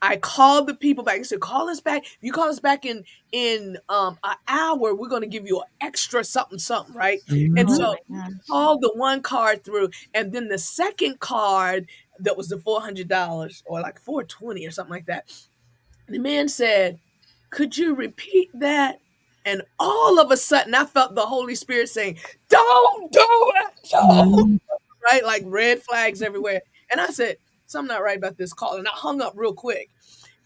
[SPEAKER 2] I called the people back. I said, "Call us back. If you call us back in an hour, we're going to give you an extra something something, right?" And
[SPEAKER 3] oh
[SPEAKER 1] Mhm.
[SPEAKER 2] so
[SPEAKER 3] my gosh.
[SPEAKER 2] called the one card through, and then the second card that was the $400 or like 420 or something like that. The man said, "Could you repeat that?" And all of a sudden, I felt the Holy Spirit saying, "Don't do it, don't!"
[SPEAKER 1] Mhm.
[SPEAKER 2] Right, like red flags everywhere. And I said, "Something not right about this call," and I hung up real quick.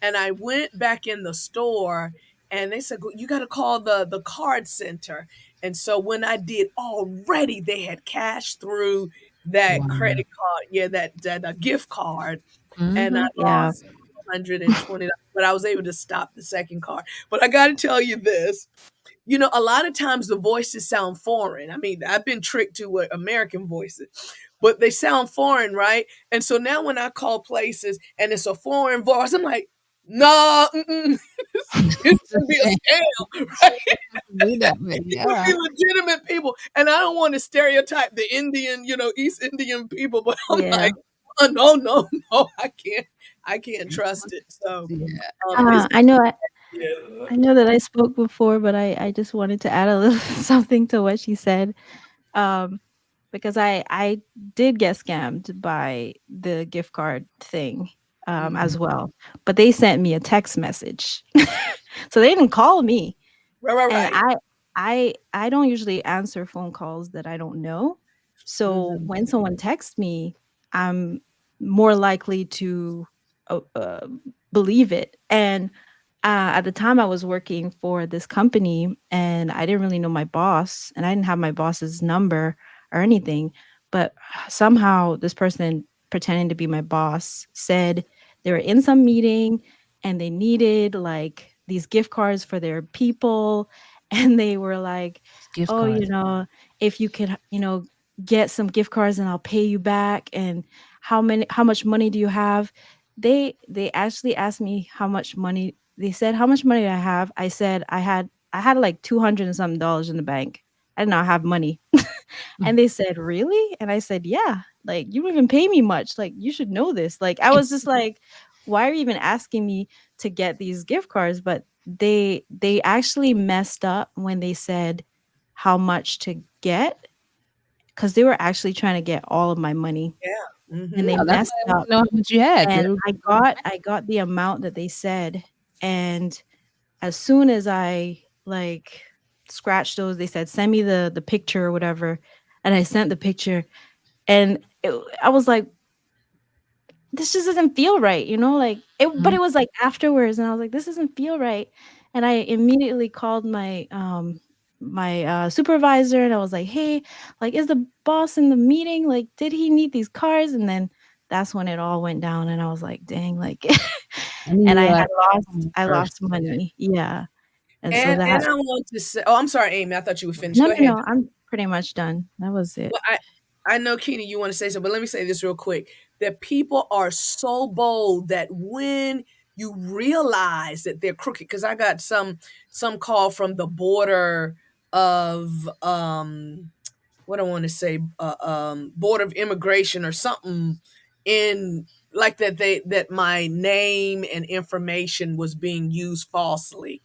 [SPEAKER 2] And I went back in the store, and they said, "You got to call the card center." And so when I did, already they had cashed through that
[SPEAKER 1] Wow.
[SPEAKER 2] credit card, yeah, that gift card, and I
[SPEAKER 1] Mhm.
[SPEAKER 3] Yeah.
[SPEAKER 2] lost $120, but I was able to stop the second card. But I got to tell you this, a lot of times the voices sound foreign. I mean, I've been tricked to with American voices, but they sound foreign, right? And so now when I call places and it's a foreign voice, I'm like, "No, it's
[SPEAKER 1] It's a
[SPEAKER 2] gonna be
[SPEAKER 1] shame.
[SPEAKER 2] a scam,
[SPEAKER 1] It's a
[SPEAKER 2] right?
[SPEAKER 1] shame to have to do that, but
[SPEAKER 2] It would
[SPEAKER 1] yeah.
[SPEAKER 2] be legitimate people, and I don't want to stereotype the Indian, East Indian people, but I'm
[SPEAKER 3] Yeah.
[SPEAKER 2] like, oh, no, no, no, I can't trust it. So,
[SPEAKER 1] Yeah.
[SPEAKER 2] it's
[SPEAKER 3] I know
[SPEAKER 4] Yeah.
[SPEAKER 3] I know that I spoke before, but I just wanted to add a little something to what she said. Um, because I did get scammed by the gift card thing,
[SPEAKER 2] mm,
[SPEAKER 3] as well, but they sent me a text message. So they didn't call me,
[SPEAKER 2] right, right,
[SPEAKER 3] and
[SPEAKER 2] right.
[SPEAKER 3] I don't usually answer phone calls that I don't know. So
[SPEAKER 2] Mhm.
[SPEAKER 3] when someone texts me, I'm more likely to believe it. And at the time, I was working for this company, and I didn't really know my boss, and I didn't have my boss's number or anything. But somehow, this person pretending to be my boss said they were in some meeting and they needed like these gift cards for their people. And they were like,
[SPEAKER 1] Gift
[SPEAKER 3] "Oh,
[SPEAKER 1] cards.
[SPEAKER 3] if you could, get some gift cards and I'll pay you back. And how much money do you have?" They actually asked me how much money. They said, "How much money do I have?" I said I had like 200 and something dollars in the bank. I did not have money.
[SPEAKER 1] Mm.
[SPEAKER 3] And they said, "Really?" And I said, "Yeah. Like, you don't even pay me much. Like, you should know this." Like, I was just like, "Why are you even asking me to get these gift cards?" But they actually messed up when they said how much to get, because they were actually trying to get all of my money,
[SPEAKER 2] Yeah.
[SPEAKER 3] and
[SPEAKER 2] Mhm.
[SPEAKER 3] they
[SPEAKER 1] Yeah, that's
[SPEAKER 3] messed
[SPEAKER 1] why I want
[SPEAKER 3] up.
[SPEAKER 1] to know how much you had.
[SPEAKER 3] And
[SPEAKER 1] 'Cause
[SPEAKER 3] I got the amount that they said, and as soon as I, like, scratched those, they said, "Send me the picture or whatever," and I sent the picture, and I was like, "This just doesn't feel right," like, but
[SPEAKER 1] Mhm.
[SPEAKER 3] it was, like, afterwards, and I was like, "This doesn't feel right," and I immediately called my supervisor, and I was like, "Hey, like, is the boss in the meeting? Like, did he need these cars?" And then that's when it all went down, and I was like, "Dang," like,
[SPEAKER 1] And then
[SPEAKER 3] and
[SPEAKER 1] you
[SPEAKER 3] I
[SPEAKER 1] realize
[SPEAKER 3] had lost
[SPEAKER 1] oh,
[SPEAKER 3] I
[SPEAKER 1] first.
[SPEAKER 3] lost money. Yeah, and so
[SPEAKER 2] And
[SPEAKER 3] that
[SPEAKER 2] I want to say, oh, I'm sorry, Amy. I thought you were finished.
[SPEAKER 3] no,
[SPEAKER 2] Go
[SPEAKER 3] no,
[SPEAKER 2] ahead.
[SPEAKER 3] no, I'm pretty much done. That was it.
[SPEAKER 2] Well, I know, Keena, you want to say so, but let me say this real quick. That people are so bold that when you realize that they're crooked, because I got some call from the border of what I want to say, board of immigration or something, in like that my name and information was being used falsely,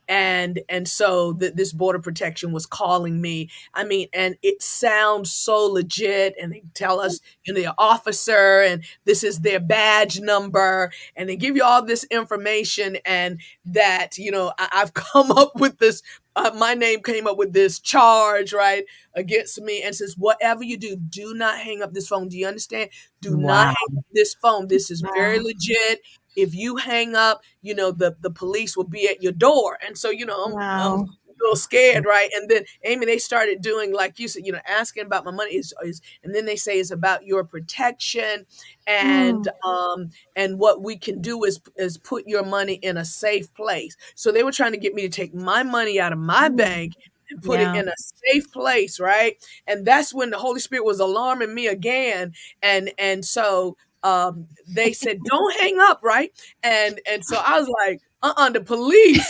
[SPEAKER 2] and so this border protection was calling me. I mean, and it sounds so legit, and they tell us, the officer, and this is their badge number, and they give you all this information, and that, I've come up with this, my name came up with this charge, right, against me, and says, "Whatever you do, do not hang up this phone. Do you understand? Do not
[SPEAKER 1] Wow.
[SPEAKER 2] hang up this phone. This is very
[SPEAKER 3] Wow.
[SPEAKER 2] legit. If you hang up, the police will be at your door." And so, I'm
[SPEAKER 3] Wow.
[SPEAKER 2] little scared, right? And then Amy, they started doing like you said, asking about my money is, and then they say it's about your protection, and what we can do is put your money in a safe place. So they were trying to get me to take my money out of my bank and put it in a safe place, right? And that's when the Holy Spirit was alarming me again, and so they said, "Don't hang up," right? And so I was like, the police.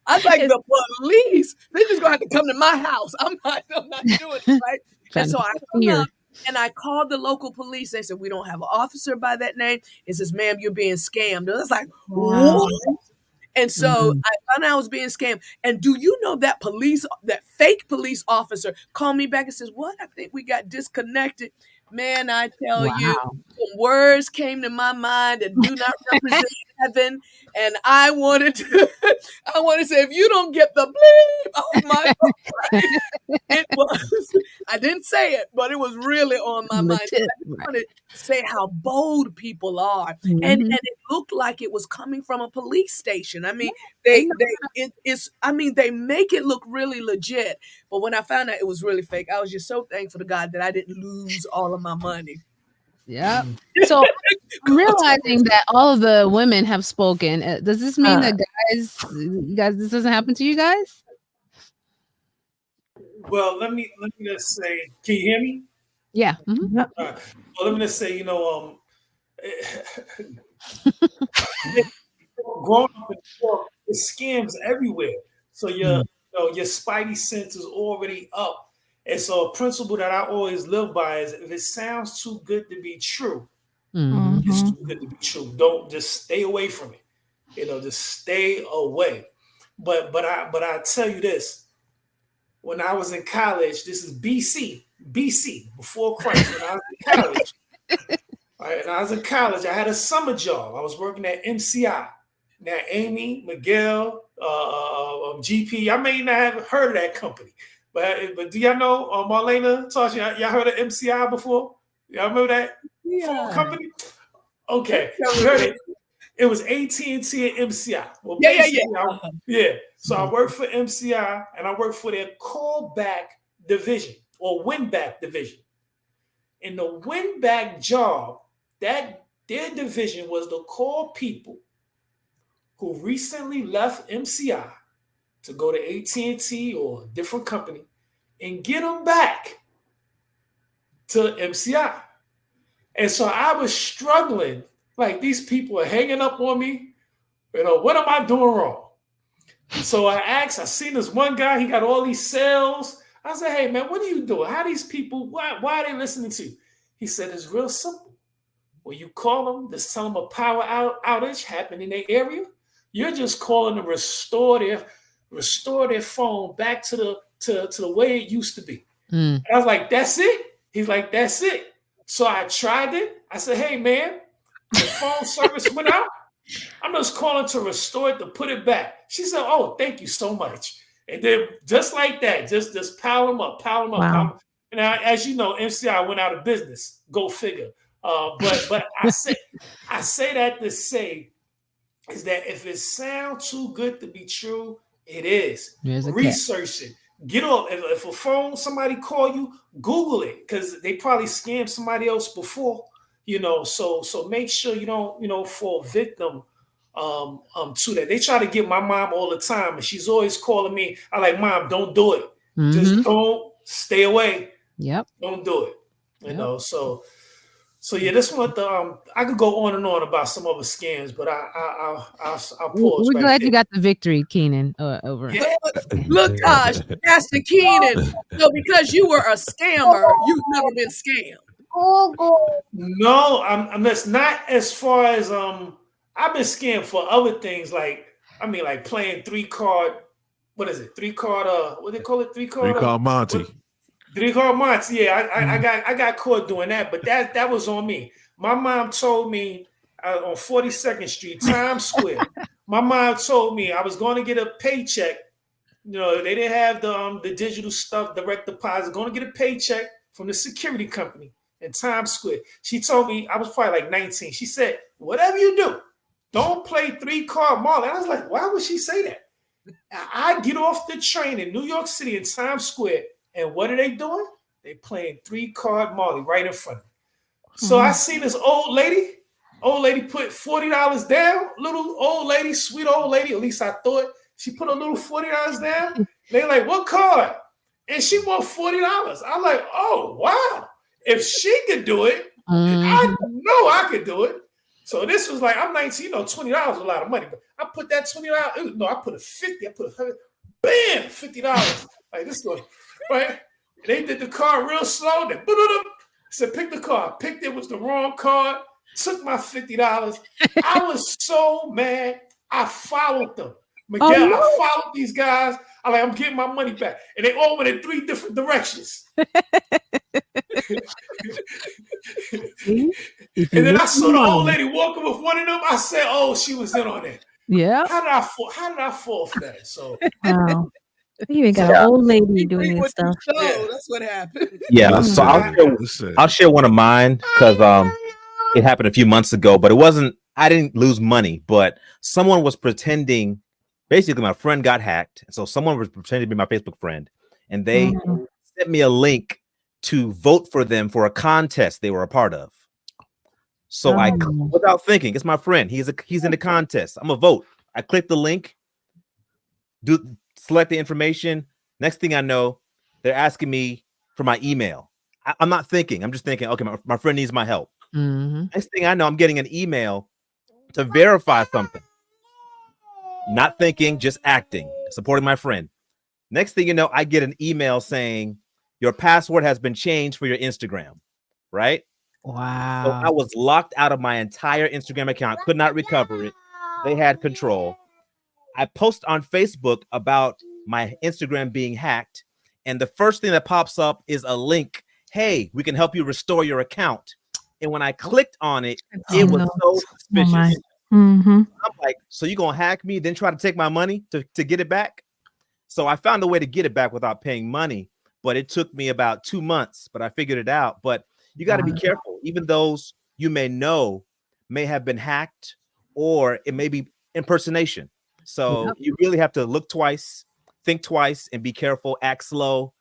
[SPEAKER 2] I was like, the police, they just gonna have to come to my house. I'm not doing it, right? And so I hung up and I called the local police. They said, we don't have an officer by that name. It says, ma'am, you're being scammed. And I was like, what? And so I found out I was being scammed. And do you know that fake police officer called me back and says, what? I think we got disconnected. Man, I tell you, some words came to my mind that do not represent heaven. And I wanted to say, if you don't get the bleep off my phone, it was, I didn't say it, but it was really on my mind. I just wanted to say how bold people are. And it looked like it was coming from a police station. I mean, they make it look really legit. But when I found out it was really fake, I was just so thankful to God that I didn't lose all of my money.
[SPEAKER 1] Yeah. So I'm realizing that all of the women have spoken. Does this mean that guys, this doesn't happen to you guys?
[SPEAKER 4] Well, let me just say, can you hear me?
[SPEAKER 1] Yeah.
[SPEAKER 4] Well, let me just say, growing up in New York, there's scams everywhere. So your spidey sense is already up. And so a principle that I always live by is if it sounds too good to be true, it's too good to be true. Don't just stay away from it. Just stay away. But I tell you this, when I was in college, this is BC, before Christ, when I was in college. Right, and I was in college, I had a summer job. I was working at MCI. Now, Amy, Miguel, GP, I may not have heard of that company. But do y'all know Marlena, Tasha, y'all heard of MCI before? Y'all remember that phone company? Okay, you heard it. It was AT&T and MCI. Well, yeah. So I worked for MCI and I worked for their callback division or win-back division. In the win-back job, their division was to call people who recently left MCI to go to AT&T or a different company and get them back to MCI. And so I was struggling, like these people are hanging up on me. What am I doing wrong? So I seen this one guy, he got all these sales. I said, hey man, what are you doing? How these people, why are they listening to you? He said, it's real simple. When you call them to tell them a power outage happened in their area, you're just calling to restore their phone back to the way it used to be. And I was like, that's it? He's like, that's it. So I tried it. I said, hey man, the phone service went out. I'm just calling to restore it, to put it back. She said, oh, thank you so much. And then just like that, just pile them up. And as you know, MCI went out of business. Go figure. But I say that to say is that if it sounds too good to be true, it is. Research it. Get off. If a phone, somebody call you, Google it, because they probably scammed somebody else before. So make sure you don't fall victim to that. They try to get my mom all the time, and she's always calling me. I'm like, Mom, don't do it. Just don't, stay away.
[SPEAKER 1] Yep.
[SPEAKER 4] Don't do it. So yeah, this one I could go on and on about some other scams, but I'll pause.
[SPEAKER 1] We're glad you got the victory, Keenan. Over.
[SPEAKER 4] Yeah.
[SPEAKER 2] Look, gosh, Pastor Keenan. So because you were a scammer, you've never been scammed.
[SPEAKER 4] No, I'm that's not as far as I've been scammed for other things like playing 3-card. What is it? 3-card what do they call it? 3-card?
[SPEAKER 7] 3-card Monty.
[SPEAKER 4] 3-card Monty. Yeah, I got caught doing that, but that was on me. My mom told me on 42nd Street, Times Square. My mom told me I was going to get a paycheck. They didn't have the digital stuff, direct deposit. Going to get a paycheck from the security company in Times Square. She told me, I was probably like 19. She said, whatever you do, don't play 3-card Marley. I was like, why would she say that? I get off the train in New York City in Times Square, and what are they doing? They playing 3-card Molly right in front of me. So I see this old lady. Old lady put $40 down. Little old lady, sweet old lady. At least I thought she put a little $40 down. They like, what card? And she won $40. I'm like, oh wow! If she could do it, I know I could do it. So this was like, I'm 19, $20 is a lot of money, but I put that $20. No, I put a 50. I put a 100. Bam, $50. Like this one, right? They did the card real slow. Then said, pick the card. Picked it, was the wrong card. Took my $50. I was so mad. I followed them. Miguel, I followed these guys. I'm getting my money back. And they all went in 3 different directions. And then I saw the old lady walking with one of them. I said, oh, she was in on it.
[SPEAKER 1] Yeah.
[SPEAKER 4] How did I fall for that? So
[SPEAKER 3] wow. You even got an old lady doing this stuff.
[SPEAKER 2] That's what happened.
[SPEAKER 6] Yeah, so I'll share one of mine because it happened a few months ago, but it wasn't. I didn't lose money, but someone was pretending. Basically, my friend got hacked, so someone was pretending to be my Facebook friend, and they sent me a link to vote for them for a contest they were a part of. So I, without thinking, it's my friend. He's in the contest. I'm a vote. I click the link, select the information. Next thing I know, they're asking me for my email. I'm not thinking. I'm just thinking, okay, my friend needs my help. Next thing I know, I'm getting an email to verify something. Not thinking, just acting, supporting my friend. Next thing you know, I get an email saying your password has been changed for your Instagram, right?
[SPEAKER 1] Wow.
[SPEAKER 6] So I was locked out of my entire Instagram account, could not recover it. They had control. I post on Facebook about my Instagram being hacked, and the first thing that pops up is a link. Hey, we can help you restore your account. And when I clicked on it, it was so suspicious. I'm like, so you're gonna hack me, then try to take my money to get it back? So I found a way to get it back without paying money, but it took me about 2 months, but I figured it out. But you got to be careful. Even those you may know may have been hacked, or it may be impersonation. So you really have to look twice, think twice, and be careful, act slow,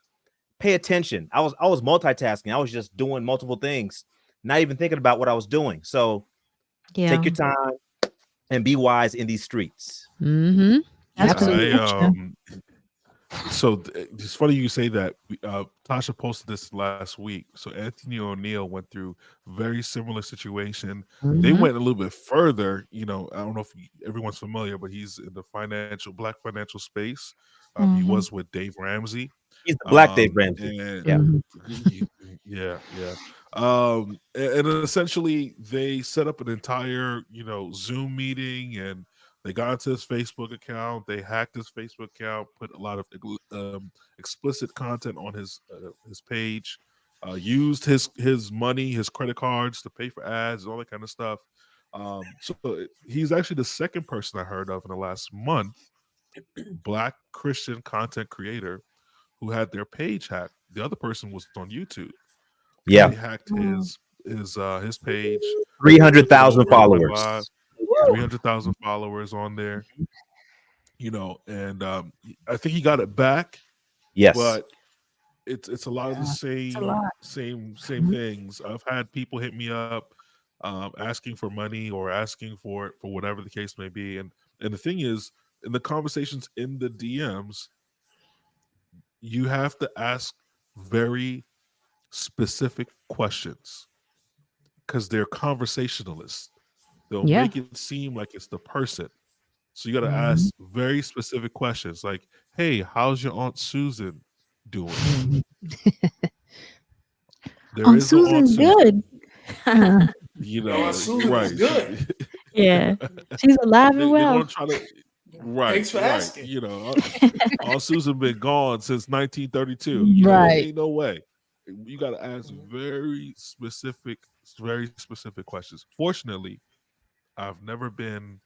[SPEAKER 6] pay attention. I was multitasking. I was just doing multiple things, not even thinking about what I was doing. So take your time and be wise in these streets.
[SPEAKER 1] Absolutely.
[SPEAKER 7] So it's funny you say that. Tasha posted this last week. So Anthony O'Neill went through very similar situation. They went a little bit further. I don't know if everyone's familiar, but he's in the black financial space. He was with Dave Ramsey.
[SPEAKER 6] He's the black Dave Ramsey.
[SPEAKER 7] And, yeah. And essentially they set up an entire, Zoom meeting, and they got into his Facebook account. They hacked his Facebook account, put a lot of explicit content on his page, used his money, his credit cards to pay for ads, all that kind of stuff. So he's actually the second person I heard of in the last month, Black Christian content creator, who had their page hacked. The other person was on YouTube.
[SPEAKER 6] Yeah,
[SPEAKER 7] they hacked his page.
[SPEAKER 6] 300,000 followers.
[SPEAKER 7] 300,000 followers on there. And I think he got it back.
[SPEAKER 6] Yes,
[SPEAKER 7] but it's a lot of the same things. I've had people hit me up asking for money or asking for it for whatever the case may be. And the thing is, in the conversations in the DMs, you have to ask very specific questions because they're conversationalists. They'll make it seem like it's the person. So you got to ask very specific questions like, hey, how's your Aunt Susan doing?
[SPEAKER 3] Aunt Susan's good.
[SPEAKER 4] Aunt Susan's good.
[SPEAKER 3] Yeah. She's alive and well.
[SPEAKER 4] Thanks for asking.
[SPEAKER 7] Aunt Susan been gone since 1932.
[SPEAKER 1] Right.
[SPEAKER 7] Ain't no way. You got to ask very specific questions. Fortunately, I've never been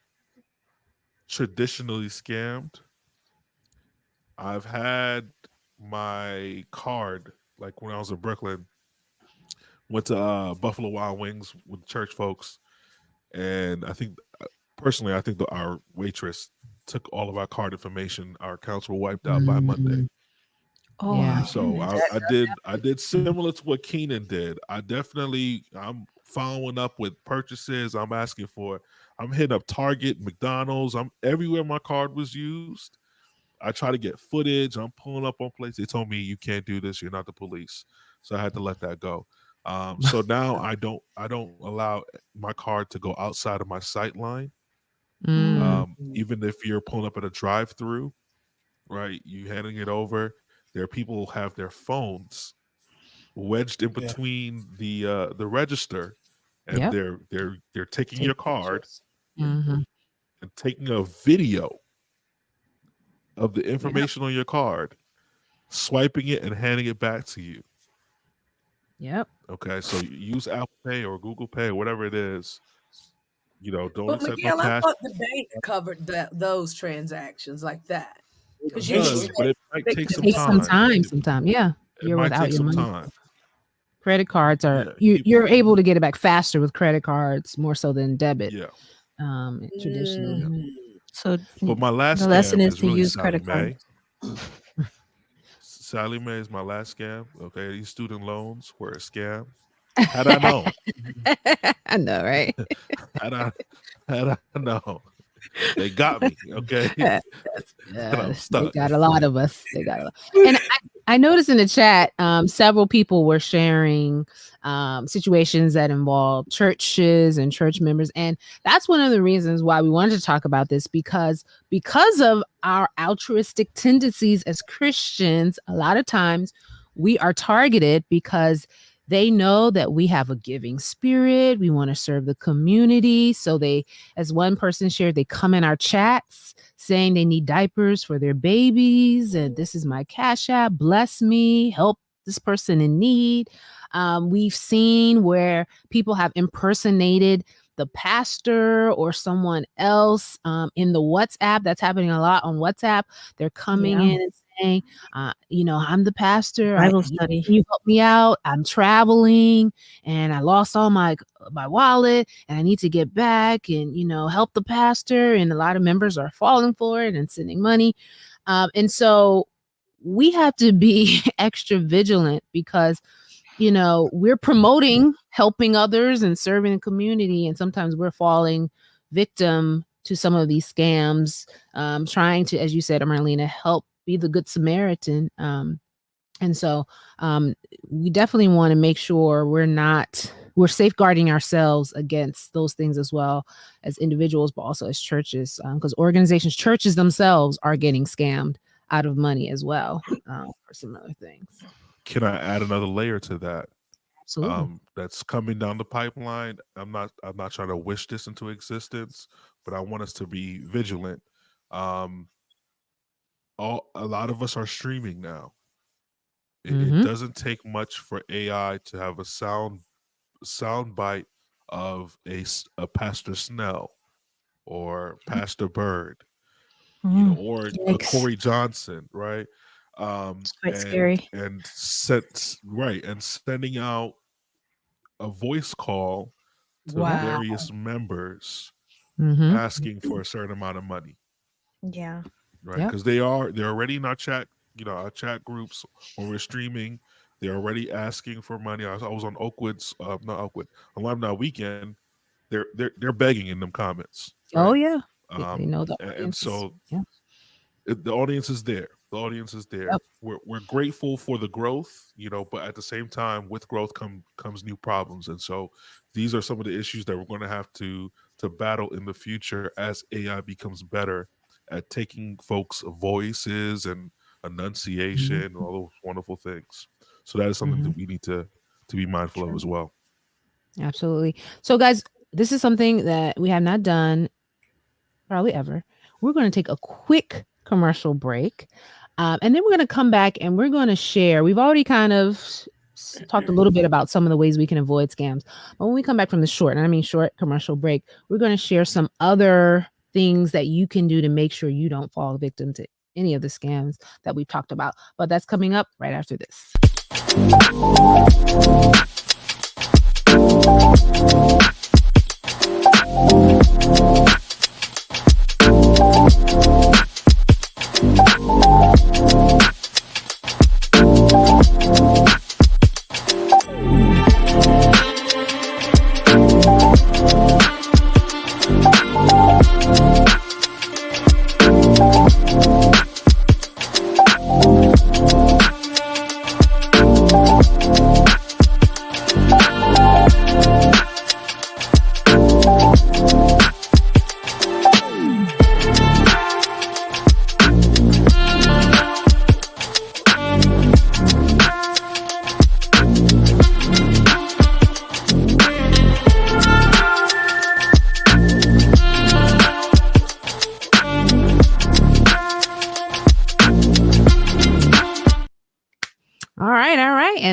[SPEAKER 7] traditionally scammed. I've had my card, like when I was in Brooklyn, went to Buffalo Wild Wings with church folks, and I think personally, our waitress took all of our card information. Our accounts were wiped out by Monday.
[SPEAKER 1] Mm,
[SPEAKER 3] Oh
[SPEAKER 1] Yeah.
[SPEAKER 3] my
[SPEAKER 7] So
[SPEAKER 3] goodness.
[SPEAKER 7] I did similar to what Keenan did. I'm following up with purchases. I'm hitting up Target, McDonald's. I'm everywhere my card was used. I try to get footage. I'm pulling up on places. They told me you can't do this. You're not the police. So I had to let that go. So now I don't allow my card to go outside of my sight line.
[SPEAKER 1] Mm,
[SPEAKER 7] Even if you're pulling up at a drive-through, right? You handing it over. There are people who have their phones wedged in
[SPEAKER 4] Yeah.
[SPEAKER 7] between the register, and
[SPEAKER 1] Yep.
[SPEAKER 7] they're taking
[SPEAKER 1] Take
[SPEAKER 7] your card
[SPEAKER 1] pictures. Mhm.
[SPEAKER 7] and taking a video of the information on your card, swiping it and handing it back to you.
[SPEAKER 1] Yep.
[SPEAKER 7] Okay, so you use Apple Pay or Google Pay or whatever it is. Don't
[SPEAKER 2] But
[SPEAKER 7] accept no
[SPEAKER 2] Miguel, I
[SPEAKER 7] cash.
[SPEAKER 2] thought the bank covered those transactions like that.
[SPEAKER 7] It
[SPEAKER 2] Because
[SPEAKER 7] does, but it might
[SPEAKER 2] they
[SPEAKER 7] take
[SPEAKER 2] could
[SPEAKER 7] some
[SPEAKER 1] Takes some
[SPEAKER 7] time.
[SPEAKER 1] time. Sometime. Yeah.
[SPEAKER 7] It
[SPEAKER 1] You're
[SPEAKER 7] might
[SPEAKER 1] without
[SPEAKER 7] take
[SPEAKER 1] your
[SPEAKER 7] some
[SPEAKER 1] money.
[SPEAKER 7] time.
[SPEAKER 1] Credit cards are
[SPEAKER 7] Yeah,
[SPEAKER 1] you're able to get it back faster with credit cards more so than debit.
[SPEAKER 7] yeah.
[SPEAKER 1] Traditionally.
[SPEAKER 2] Mhm.
[SPEAKER 3] So
[SPEAKER 7] But my last
[SPEAKER 3] the lesson
[SPEAKER 7] scam
[SPEAKER 3] is
[SPEAKER 7] is
[SPEAKER 3] to
[SPEAKER 7] really
[SPEAKER 3] use
[SPEAKER 7] Sally
[SPEAKER 3] credit
[SPEAKER 7] Mae.
[SPEAKER 3] cards.
[SPEAKER 7] Sally Mae is my last scam. Okay, these student loans were a scam. Had I known,
[SPEAKER 1] I know, right?
[SPEAKER 7] had I known, they got me. Okay, and I'm
[SPEAKER 1] They
[SPEAKER 7] stuck.
[SPEAKER 1] got a lot of us. They got a lot. And I noticed in the chat, several people were sharing situations that involve churches and church members. And that's one of the reasons why we wanted to talk about this, because of our altruistic tendencies as Christians, a lot of times we are targeted because they know that we have a giving spirit. We want to serve the community. So they, as one person shared, they come in our chats saying they need diapers for their babies. And this is my Cash App. Bless me. Help this person in need. We've seen where people have impersonated the pastor or someone else in the WhatsApp. That's happening a lot on WhatsApp. They're coming
[SPEAKER 3] Yeah.
[SPEAKER 1] in and saying, I'm the pastor.
[SPEAKER 3] Bible study.
[SPEAKER 1] Can you help me out? I'm traveling and I lost all my wallet and I need to get back and, help the pastor. And a lot of members are falling for it and sending money. And so we have to be extra vigilant because, we're promoting helping others and serving the community. And sometimes we're falling victim to some of these scams, trying to, as you said, Marlena, help be the good Samaritan. And so we definitely want to make sure we're safeguarding ourselves against those things as well as individuals, but also as churches, because organizations, churches themselves are getting scammed out of money as well for similar things.
[SPEAKER 7] Can I add another layer to that?
[SPEAKER 1] Absolutely.
[SPEAKER 7] That's coming down the pipeline. I'm not trying to wish this into existence, but I want us to be vigilant. A lot of us are streaming now. It doesn't take much for AI to have a sound bite of a Pastor Snell or Pastor Bird, or a
[SPEAKER 3] Yikes.
[SPEAKER 7] Corey Johnson, right?
[SPEAKER 3] It's quite scary.
[SPEAKER 7] And sending out a voice call to
[SPEAKER 2] Wow.
[SPEAKER 7] various members
[SPEAKER 1] Mhm.
[SPEAKER 7] asking for a certain amount of money,
[SPEAKER 3] Yeah.
[SPEAKER 7] right?
[SPEAKER 1] Yep.
[SPEAKER 7] Because they're already in our chat, our chat groups when we're streaming. They're already asking for money. I was on on Live Now Weekend. They're begging in them comments.
[SPEAKER 1] Oh
[SPEAKER 7] right?
[SPEAKER 1] yeah. They know the
[SPEAKER 7] and
[SPEAKER 1] audience.
[SPEAKER 7] so
[SPEAKER 1] Yeah.
[SPEAKER 7] the audience is there. The audience is there.
[SPEAKER 1] Yep.
[SPEAKER 7] We're grateful for the growth, but at the same time, with growth comes new problems, and so these are some of the issues that we're going to have to battle in the future as AI becomes better at taking folks' voices and enunciation and all those wonderful things. So that is something that we need to be mindful of as well.
[SPEAKER 1] Absolutely. So guys, this is something that we have not done probably ever. We're going to take a quick commercial break. And then we're going to come back and we're going to share. We've already kind of talked a little bit about some of the ways we can avoid scams. But when we come back from the short commercial break, we're going to share some other things that you can do to make sure you don't fall victim to any of the scams that we've talked about. But that's coming up right after this.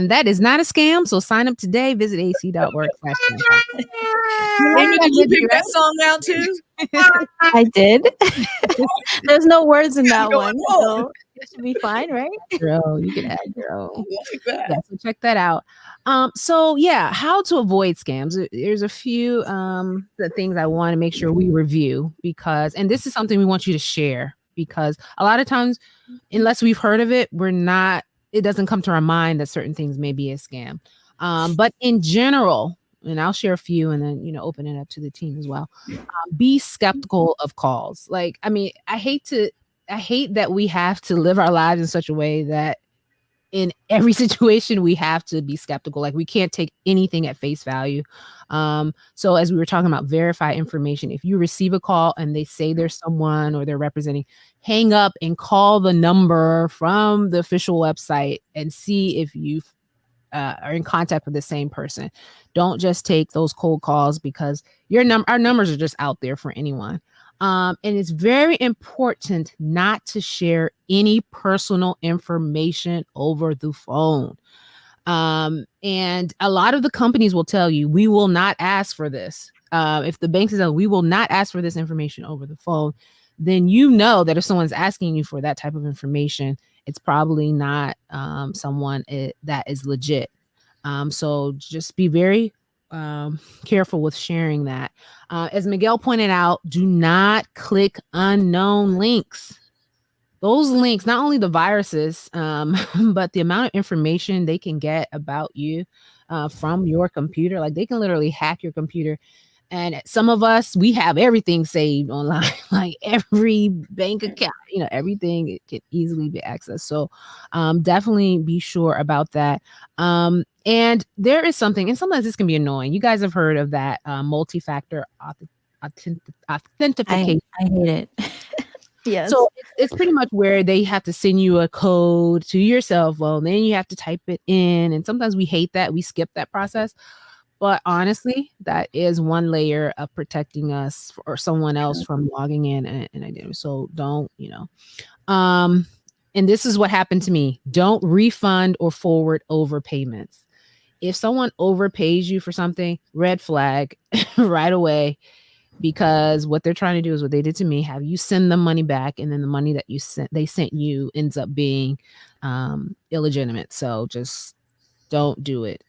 [SPEAKER 1] that is not a scam. So sign up today. Visit ac.org/scam. You like
[SPEAKER 2] Amy,
[SPEAKER 1] that
[SPEAKER 2] did you
[SPEAKER 1] video,
[SPEAKER 2] pick that song out too?
[SPEAKER 3] I did. There's no words in that
[SPEAKER 2] Going
[SPEAKER 3] one,
[SPEAKER 2] on.
[SPEAKER 3] so it should be fine, right?
[SPEAKER 1] Girl, you can add your own.
[SPEAKER 2] I like that.
[SPEAKER 1] Yeah, so check that out. So yeah, how to avoid scams. There's a few the things I want to make sure we review because, and this is something we want you to share because a lot of times, unless we've heard of it, it doesn't come to our mind that certain things may be a scam. But in general, and I'll share a few and then open it up to the team as well. Be skeptical of calls. Like, I mean, I hate that we have to live our lives in such a way that in every situation we have to be skeptical. Like, we can't take anything at face value. So as we were talking about, verify information. If you receive a call and they say there's someone or they're representing, hang up and call the number from the official website and see if you are in contact with the same person. Don't just take those cold calls because our numbers are just out there for anyone. And it's very important not to share any personal information over the phone. And a lot of the companies will tell you, we will not ask for this. If the bank says, we will not ask for this information over the phone, then you know that if someone's asking you for that type of information, it's probably not someone that is legit. So just be very careful with sharing that. As Miguel pointed out, do not click unknown links. Those links, not only the viruses, but the amount of information they can get about you from your computer, like they can literally hack your computer. And some of us, we have everything saved online, like every bank account, everything it can easily be accessed. So definitely be sure about that. And there is something, and sometimes this can be annoying. You guys have heard of that multi-factor authentication.
[SPEAKER 3] I hate it. Yes.
[SPEAKER 1] So it's pretty much where they have to send you a code to your cell phone, then you have to type it in. And sometimes we hate that. We skip that process. But honestly, that is one layer of protecting us or someone else from logging in and identity. So don't, and this is what happened to me. Don't refund or forward overpayments. If someone overpays you for something, red flag right away, because what they're trying to do is what they did to me, have you send them money back, and then the money that they sent you ends up being illegitimate. So just don't do it.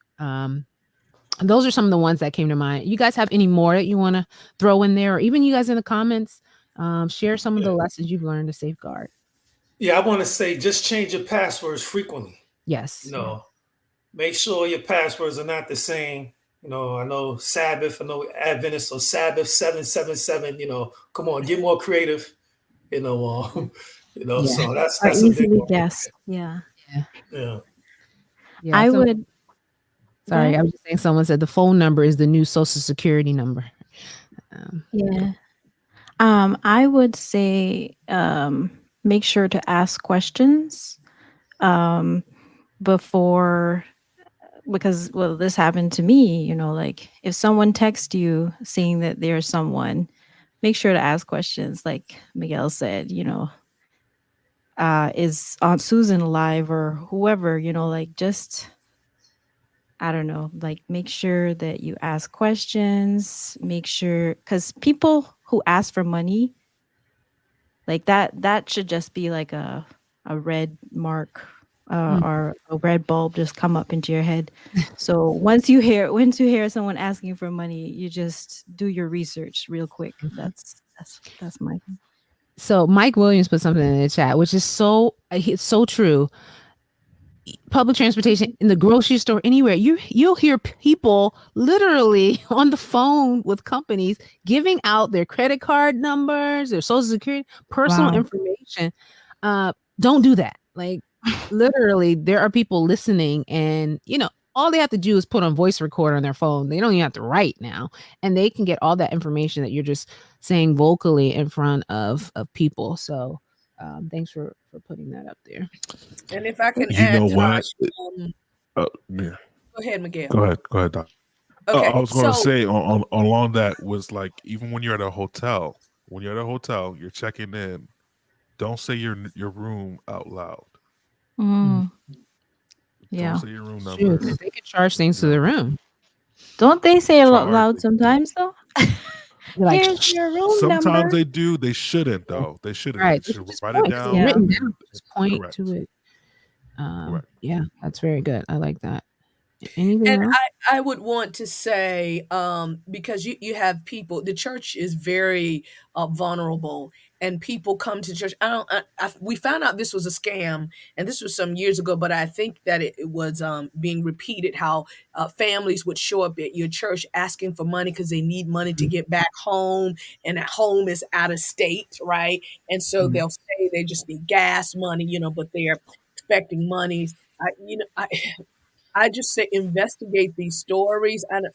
[SPEAKER 1] Those are some of the ones that came to mind. You guys have any more that you want to throw in there, or even you guys in the comments, share some of the lessons you've learned to safeguard?
[SPEAKER 4] Yeah, I want to say just change your passwords frequently.
[SPEAKER 1] Yes.
[SPEAKER 4] Make sure your passwords are not the same. I know Sabbath, I know Adventist, so Sabbath 777. Come on, get more creative. So that's
[SPEAKER 3] Are
[SPEAKER 4] a big
[SPEAKER 3] easily
[SPEAKER 4] one.
[SPEAKER 3] guessed. Yeah.
[SPEAKER 4] Yeah.
[SPEAKER 3] I would.
[SPEAKER 1] Sorry, I was just saying. Someone said the phone number is the new Social Security number.
[SPEAKER 3] Yeah. I would say make sure to ask questions before, because this happened to me. Like if someone texts you saying that there's someone, make sure to ask questions. Like Miguel said, is Aunt Susan alive or whoever? Like just, I don't know, like make sure that you ask questions, make sure, because people who ask for money, like that should just be like a red mark or a red bulb just come up into your head. So once you hear someone asking for money, you just do your research real quick. That's my thing.
[SPEAKER 1] So Mike Williams put something in the chat, which is it's so true. Public transportation, in the grocery store, anywhere, you'll hear people literally on the phone with companies giving out their credit card numbers, their social security, personal information. Don't do that. Like literally, there are people listening, and all they have to do is put on voice recorder on their phone. They don't even have to write now, and they can get all that information that you're just saying vocally in front of people. So thanks for putting that up there.
[SPEAKER 2] And if I can
[SPEAKER 7] You
[SPEAKER 2] add,
[SPEAKER 7] know what?
[SPEAKER 2] Tosh,
[SPEAKER 7] Yeah.
[SPEAKER 2] go ahead, Miguel.
[SPEAKER 7] Go ahead, Doc.
[SPEAKER 2] Okay,
[SPEAKER 7] I was going to say on along that was like, even when you're at a hotel, you're checking in, don't say your room out loud. Don't
[SPEAKER 3] Yeah.
[SPEAKER 7] say your room
[SPEAKER 1] True,
[SPEAKER 7] number.
[SPEAKER 1] because they could charge things
[SPEAKER 7] You
[SPEAKER 1] to the
[SPEAKER 7] know,
[SPEAKER 1] room.
[SPEAKER 3] Don't they say it
[SPEAKER 7] charge.
[SPEAKER 3] loud sometimes though?
[SPEAKER 1] You're like,
[SPEAKER 3] Here's your room
[SPEAKER 7] Sometimes
[SPEAKER 3] number.
[SPEAKER 7] they do. They shouldn't
[SPEAKER 1] yeah,
[SPEAKER 7] though. They shouldn't. They
[SPEAKER 1] right. They
[SPEAKER 7] should
[SPEAKER 1] should just
[SPEAKER 7] write it
[SPEAKER 1] point because it's
[SPEAKER 7] down
[SPEAKER 3] Yeah.
[SPEAKER 1] written
[SPEAKER 7] and,
[SPEAKER 1] down. Just point to
[SPEAKER 7] correct.
[SPEAKER 1] it.
[SPEAKER 7] Correct.
[SPEAKER 1] Yeah, that's very good. I like that. Anything
[SPEAKER 2] And
[SPEAKER 1] else?
[SPEAKER 2] I would want to say, because you have people, the church is very vulnerable, and people come to church. We found out this was a scam, and this was some years ago, but I think that it was being repeated. How families would show up at your church asking for money because they need money to
[SPEAKER 1] Mhm,
[SPEAKER 2] get back home, and at home is out of state, right? And so
[SPEAKER 1] mhm,
[SPEAKER 2] they'll say they just need gas money, but they're expecting monies. I just say investigate these stories, and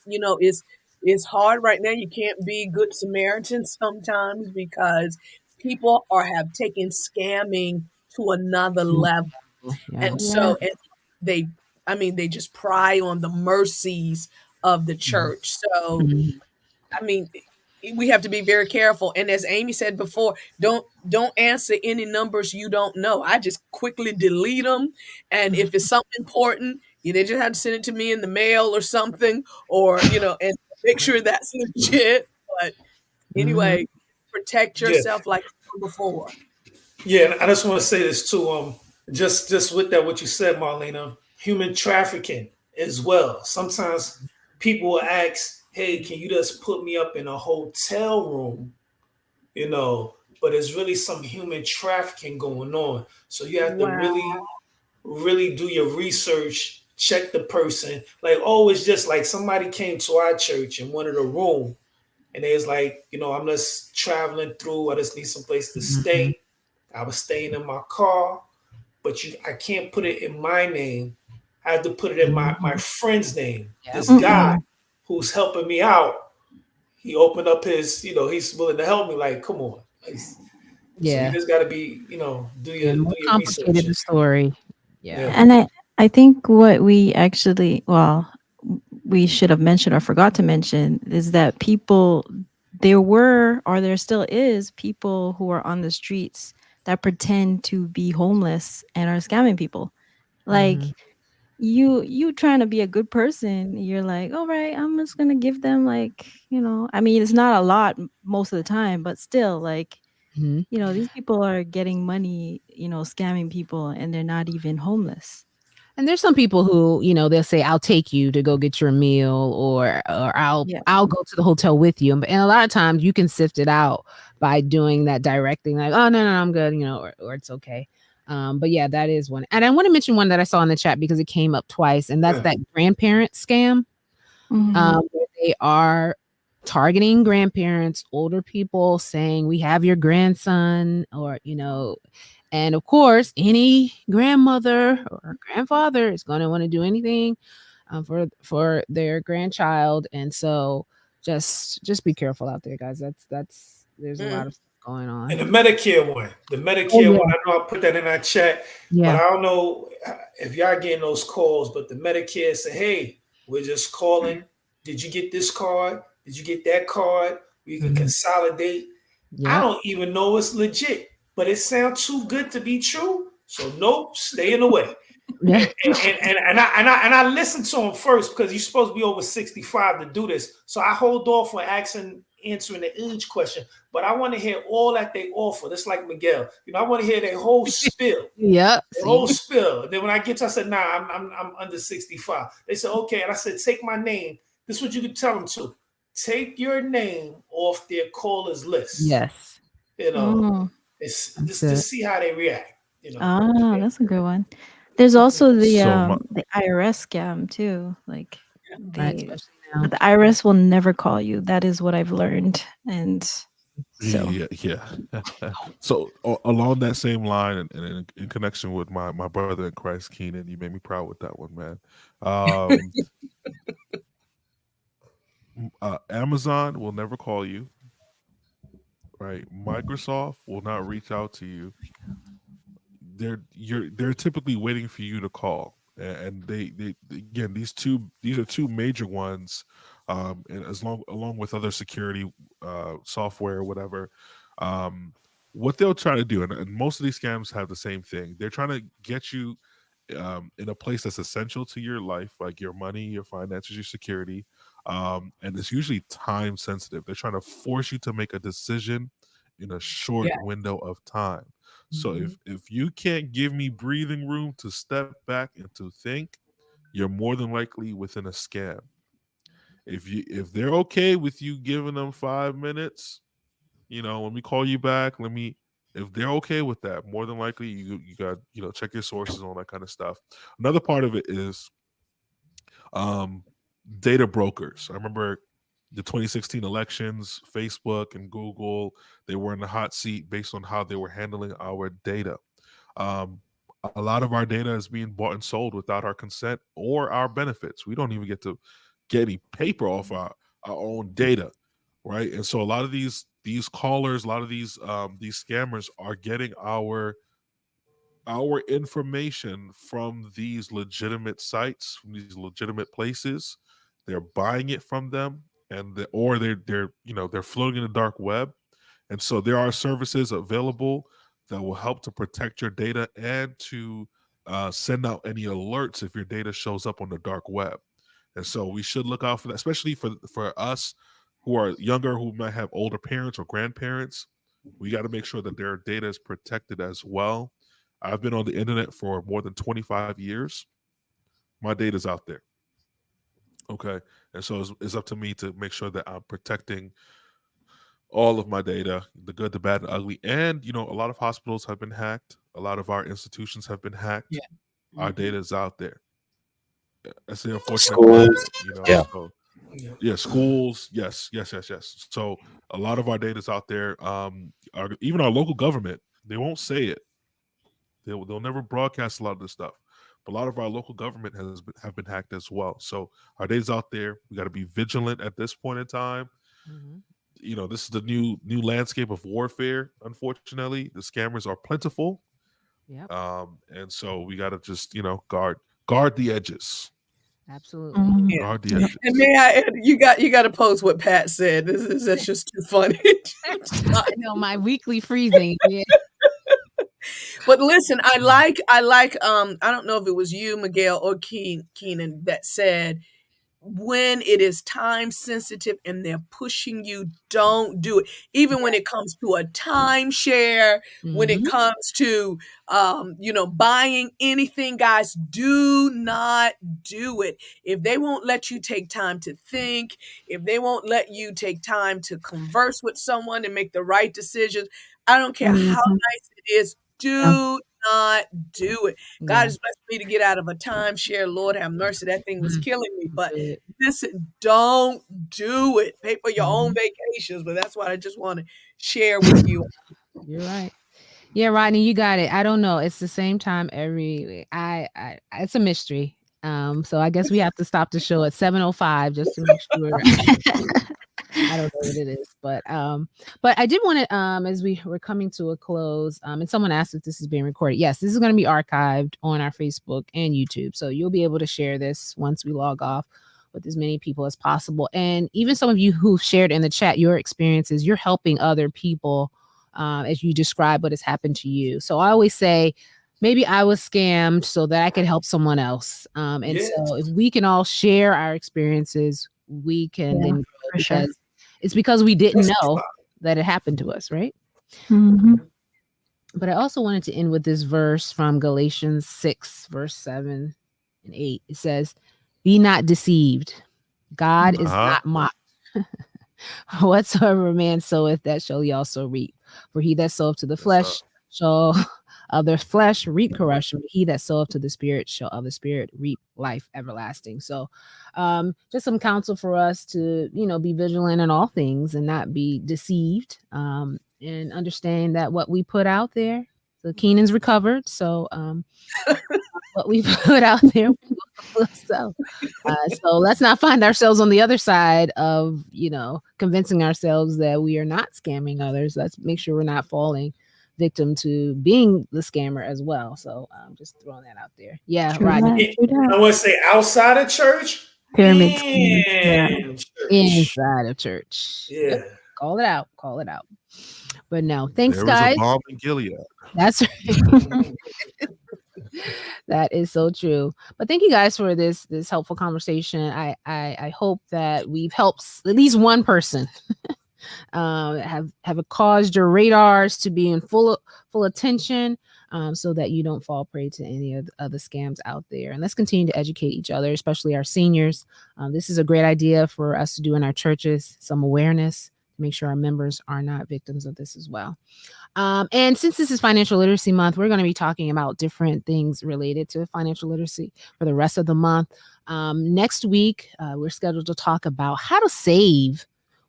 [SPEAKER 2] it's hard right now. You can't be good Samaritan sometimes because people have taken scamming to another
[SPEAKER 1] mhm.
[SPEAKER 2] level,
[SPEAKER 1] Yeah.
[SPEAKER 2] and
[SPEAKER 3] Yeah.
[SPEAKER 2] so and they, I mean, they just pry on the mercies of the
[SPEAKER 1] Mhm,
[SPEAKER 2] church. So
[SPEAKER 1] mhm.
[SPEAKER 2] I mean, we have to be very careful. And as Amy said before, don't answer any numbers you don't know. I just quickly delete them. And if it's something important, you they just have to send it to me in the mail or something, or and make sure that's legit. But
[SPEAKER 1] Mhm.
[SPEAKER 2] anyway, protect
[SPEAKER 4] Yeah,
[SPEAKER 2] yourself like before.
[SPEAKER 4] yeah. And I just want to say this too. Just with that, what you said, Marlena, human trafficking as well. Sometimes people will ask, "Hey, can you just put me up in a hotel room?" You know, but there's really some human trafficking going on. So you have to
[SPEAKER 2] Wow.
[SPEAKER 4] really do your research, check the person. Like, oh, it's just like somebody came to our church and wanted a room, and they was like, I'm just traveling through. I just need some place to
[SPEAKER 1] Mhm.
[SPEAKER 4] stay. I was staying in my car, but I can't put it in my name. I have to put it in my
[SPEAKER 1] Mhm.
[SPEAKER 4] friend's name.
[SPEAKER 1] Yep.
[SPEAKER 4] This guy
[SPEAKER 3] Mm-mm.
[SPEAKER 4] who's helping me out, he opened up his, he's willing to help me. Like, come on. So you
[SPEAKER 1] Yeah.
[SPEAKER 4] just got to be, do
[SPEAKER 1] Yeah.
[SPEAKER 4] your
[SPEAKER 1] More complicated
[SPEAKER 4] research.
[SPEAKER 1] the story. Yeah.
[SPEAKER 4] Yeah.
[SPEAKER 3] And I think what we actually, well, we should have mentioned or forgot to mention is that people, there were or there still is people who are on the streets that pretend to be homeless and are scamming people. Like
[SPEAKER 1] Mhm.
[SPEAKER 3] you trying to be a good person, you're like, all right, I'm just gonna give them like, I mean, it's not a lot most of the time, but still, like,
[SPEAKER 1] Mhm.
[SPEAKER 3] these people are getting money, scamming people, and they're not even homeless.
[SPEAKER 1] And there's some people who, they'll say, "I'll take you to go get your meal," or "I'll
[SPEAKER 3] Yeah.
[SPEAKER 1] I'll go to the hotel with you." And a lot of times you can sift it out by doing that directing, like, "Oh, no, no, I'm good," or "It's okay." But yeah, that is one. And I want to mention one that I saw in the chat because it came up twice, and that's
[SPEAKER 4] Yeah.
[SPEAKER 1] that grandparent scam.
[SPEAKER 3] Hmm.
[SPEAKER 1] Where they are targeting grandparents, older people, saying, "We have your grandson," and of course, any grandmother or grandfather is going to want to do anything for their grandchild, and so just be careful out there, guys. That's there's a lot
[SPEAKER 2] Mm.
[SPEAKER 1] of stuff going
[SPEAKER 4] And
[SPEAKER 1] on.
[SPEAKER 4] the
[SPEAKER 1] Oh
[SPEAKER 4] Medicare one,
[SPEAKER 1] yeah,
[SPEAKER 4] I know I put that in our chat, but
[SPEAKER 1] yeah.
[SPEAKER 4] I don't know if y'all getting those calls. But the Medicare say, "Hey, we're just calling. Did you get this card? Did you get that card? We can
[SPEAKER 1] Mhm.
[SPEAKER 4] consolidate." I
[SPEAKER 1] Yep.
[SPEAKER 4] don't even know it's legit, but it sounds too good to be true. So nope, stay in the way.
[SPEAKER 1] Yeah.
[SPEAKER 4] And I listen to him first because you're supposed to be over 65 to do this. So I hold off on answering the age question, but I want to hear all that they offer. That's like Miguel. I want to hear their whole spill.
[SPEAKER 1] Yep.
[SPEAKER 4] The whole
[SPEAKER 1] See.
[SPEAKER 4] spill. And then when I get to, I said, "Nah, I'm under 65." They said, "Okay," and I said, "Take my name." This is what you can tell them to take your name off their callers list.
[SPEAKER 1] Yes.
[SPEAKER 4] You know,
[SPEAKER 3] Mm.
[SPEAKER 4] it's
[SPEAKER 1] That's
[SPEAKER 4] just
[SPEAKER 1] good.
[SPEAKER 4] see how they react.
[SPEAKER 3] Ah,
[SPEAKER 4] Yeah.
[SPEAKER 3] that's a good one. There's
[SPEAKER 4] Okay.
[SPEAKER 3] also
[SPEAKER 7] So my
[SPEAKER 3] the IRS scam too. Like
[SPEAKER 1] Right.
[SPEAKER 3] they
[SPEAKER 1] Especially
[SPEAKER 3] but
[SPEAKER 1] now.
[SPEAKER 3] the IRS will never call you. That is what I've learned. And so
[SPEAKER 7] yeah. So along that same line, and in connection with my brother in Christ, Keenan, you made me proud with that one, man. Um, Amazon will never call you, right? Microsoft will not reach out to you. They're typically waiting for you to call, and they again, these are two major ones, and along with other security software, whatever. um what they'll try to do, and most of these scams have the same thing. They're trying to get you in a place that's essential to your life, like your money, your finances, your security. And it's usually time sensitive. They're trying to force you to make a decision in a short
[SPEAKER 2] Yeah.
[SPEAKER 7] window of time. So
[SPEAKER 1] Mhm.
[SPEAKER 7] if you can't give me breathing room to step back and to think, you're more than likely within a scam. If they're okay with you giving them 5 minutes, let me call you back. If they're okay with that, more than likely you got, check your sources, all that kind of stuff. Another part of it is um data brokers. I remember the 2016 elections, Facebook and Google, they were in the hot seat based on how they were handling our data. Um, a lot of our data is being bought and sold without our consent or our benefits. We don't even get to get any paper off our own data, right? And so a lot of these callers, a lot of these scammers are getting our information from these legitimate sites, from these legitimate places. They're buying it from them, or they're floating in the dark web. And so there are services available that will help to protect your data and to send out any alerts if your data shows up on the dark web. And so we should look out for that, especially for us who are younger, who might have older parents or grandparents. We got to make sure that their data is protected as well. I've been on the internet for more than 25 years. My data's out there. Okay. And so it's up to me to make sure that I'm protecting all of my data, the good, the bad, the ugly. And, a lot of hospitals have been hacked. A lot of our institutions have been hacked.
[SPEAKER 2] Yeah.
[SPEAKER 7] Our
[SPEAKER 2] Mhm.
[SPEAKER 7] data is out there. That's the unfortunate part of
[SPEAKER 6] Schools.
[SPEAKER 7] it.
[SPEAKER 6] Yeah.
[SPEAKER 7] So,
[SPEAKER 4] Yeah.
[SPEAKER 7] yeah, schools. Yes, yes, yes, yes. So a lot of our data is out there. Even our local government, they won't say it. They'll never broadcast a lot of this stuff. But a lot of our local government have been hacked as well. So our data's out there. We got to be vigilant at this point in time.
[SPEAKER 1] Mhm.
[SPEAKER 7] This is the new landscape of warfare. Unfortunately, the scammers are plentiful,
[SPEAKER 1] Yep.
[SPEAKER 7] and so we got to just guard the edges.
[SPEAKER 1] Absolutely.
[SPEAKER 3] Mhm.
[SPEAKER 2] Yeah.
[SPEAKER 7] Guard the
[SPEAKER 3] Yep.
[SPEAKER 7] edges.
[SPEAKER 2] And may I add, you got to post what Pat said. That's just too funny.
[SPEAKER 1] I know my weekly freezing. Yeah.
[SPEAKER 2] But listen, I like I don't know if it was you, Miguel, or Keenan that said when it is time sensitive and they're pushing you, don't do it. Even when it comes to a timeshare, when it
[SPEAKER 1] Mhm.
[SPEAKER 2] comes to buying anything, guys, do not do it. If they won't let you take time to think, if they won't let you take time to converse with someone and make the right decisions, I don't care how
[SPEAKER 3] Mhm.
[SPEAKER 2] nice it is,
[SPEAKER 3] Yeah.
[SPEAKER 2] do not do it. God
[SPEAKER 1] Yeah.
[SPEAKER 2] has blessed me to get out of a timeshare. Lord have mercy. That thing was
[SPEAKER 1] Mm.
[SPEAKER 2] killing me. But
[SPEAKER 1] Good.
[SPEAKER 2] listen, don't do it. Pay for your own
[SPEAKER 1] Mhm.
[SPEAKER 2] vacations. But that's what I just want to share with you.
[SPEAKER 1] You're right. Yeah, Rodney, you got it. I don't know. It's the same time every I it's a mystery. So I guess we have to stop the show at 7:05 just to make sure. I don't know what it is, but I did want to as we were coming to a close, and someone asked if this is being recorded. Yes, this is going to be archived on our Facebook and YouTube, so you'll be able to share this once we log off with as many people as possible. And even some of you who shared in the chat your experiences, you're helping other people as you describe what has happened to you. So I always say, maybe I was scammed so that I could help someone else. And
[SPEAKER 4] Yes.
[SPEAKER 1] so if we can all share our experiences, we can
[SPEAKER 3] Yeah,
[SPEAKER 1] then grow
[SPEAKER 3] for sure.
[SPEAKER 1] because it's because we didn't know
[SPEAKER 4] Testify.
[SPEAKER 1] that it happened to us, right?
[SPEAKER 3] Mhm.
[SPEAKER 1] But I also wanted to end with this verse from Galatians 6, verse 7 and 8. It says, "Be not deceived. God is
[SPEAKER 7] Uh-huh.
[SPEAKER 1] not mocked. Whatsoever a man soweth, that shall he also reap. For he that soweth to the
[SPEAKER 7] Yes, sir.
[SPEAKER 1] flesh shall of the flesh reap corruption. But he that soweth to the spirit shall of the spirit reap life everlasting." So just some counsel for us to, be vigilant in all things and not be deceived. And understand that what we put out there, so Keenan's recovered. So what we put out there, we'll sell. So let's not find ourselves on the other side of, convincing ourselves that we are not scamming others. Let's make sure we're not falling victim to being the scammer as well. So just throwing that out there. Yeah,
[SPEAKER 3] True
[SPEAKER 1] Rodney.
[SPEAKER 3] that. True
[SPEAKER 4] I
[SPEAKER 3] that.
[SPEAKER 4] want to say outside of church
[SPEAKER 3] Pyramid scheme. Yeah.
[SPEAKER 4] and church.
[SPEAKER 1] Inside of church.
[SPEAKER 4] Yeah.
[SPEAKER 1] Yep. Call it out. Call it out. But no, thanks,
[SPEAKER 7] There is a
[SPEAKER 1] guys.
[SPEAKER 7] bomb in Gilead.
[SPEAKER 1] That's right. That is so true. But thank you guys for this helpful conversation. I hope that we've helped at least one person have caused your radars to be in full attention, so that you don't fall prey to any of the other scams out there. And let's continue to educate each other, especially our seniors. This is a great idea for us to do in our churches, some awareness to make sure our members are not victims of this as well. And since this is Financial Literacy Month, we're going to be talking about different things related to financial literacy for the rest of the month. Next week, we're scheduled to talk about how to save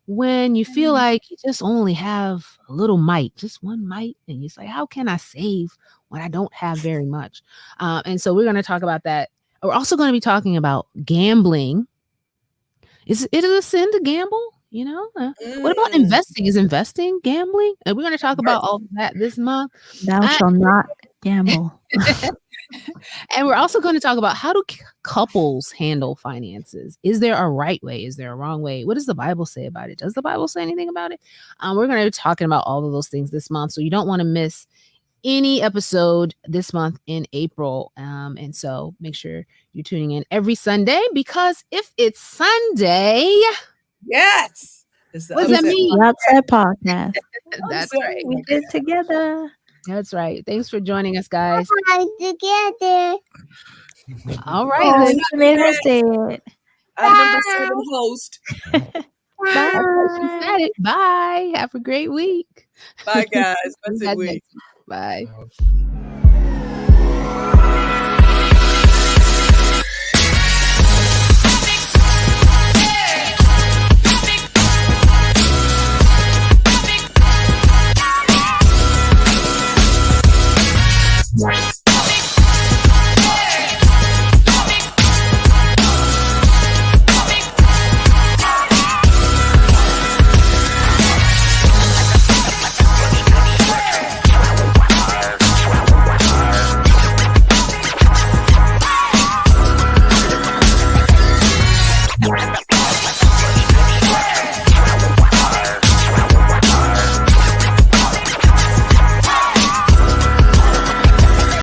[SPEAKER 1] when you feel like you just only have a little mite, just one mite, and you say, how can I save when I don't have very much? And so we're going to talk about that. We're also going to be talking about gambling. Is it a sin to gamble? What about investing? Is investing gambling? And we're going to talk about all of that this month.
[SPEAKER 3] Thou shalt not gamble.
[SPEAKER 1] And we're also going to talk about how do couples handle finances. Is there a right way? Is there a wrong way? What does the Bible say about it? Does the Bible say anything about it? We're going to be talking about all of those things this month. So you don't want to miss any episode this month in April. And so make sure you're tuning in every Sunday, because if it's Sunday,
[SPEAKER 2] yes.
[SPEAKER 1] What does that mean?
[SPEAKER 3] UpSet podcast.
[SPEAKER 1] That's right.
[SPEAKER 3] We did it together.
[SPEAKER 1] That's right. Thanks for joining us, guys.
[SPEAKER 3] Together.
[SPEAKER 1] All right.
[SPEAKER 3] Oh,
[SPEAKER 1] then.
[SPEAKER 3] you made her say it.
[SPEAKER 2] I'm number 7 host.
[SPEAKER 1] She said it. Bye. Have a great week.
[SPEAKER 2] Bye, guys. That's it.
[SPEAKER 1] Bye.
[SPEAKER 4] Okay.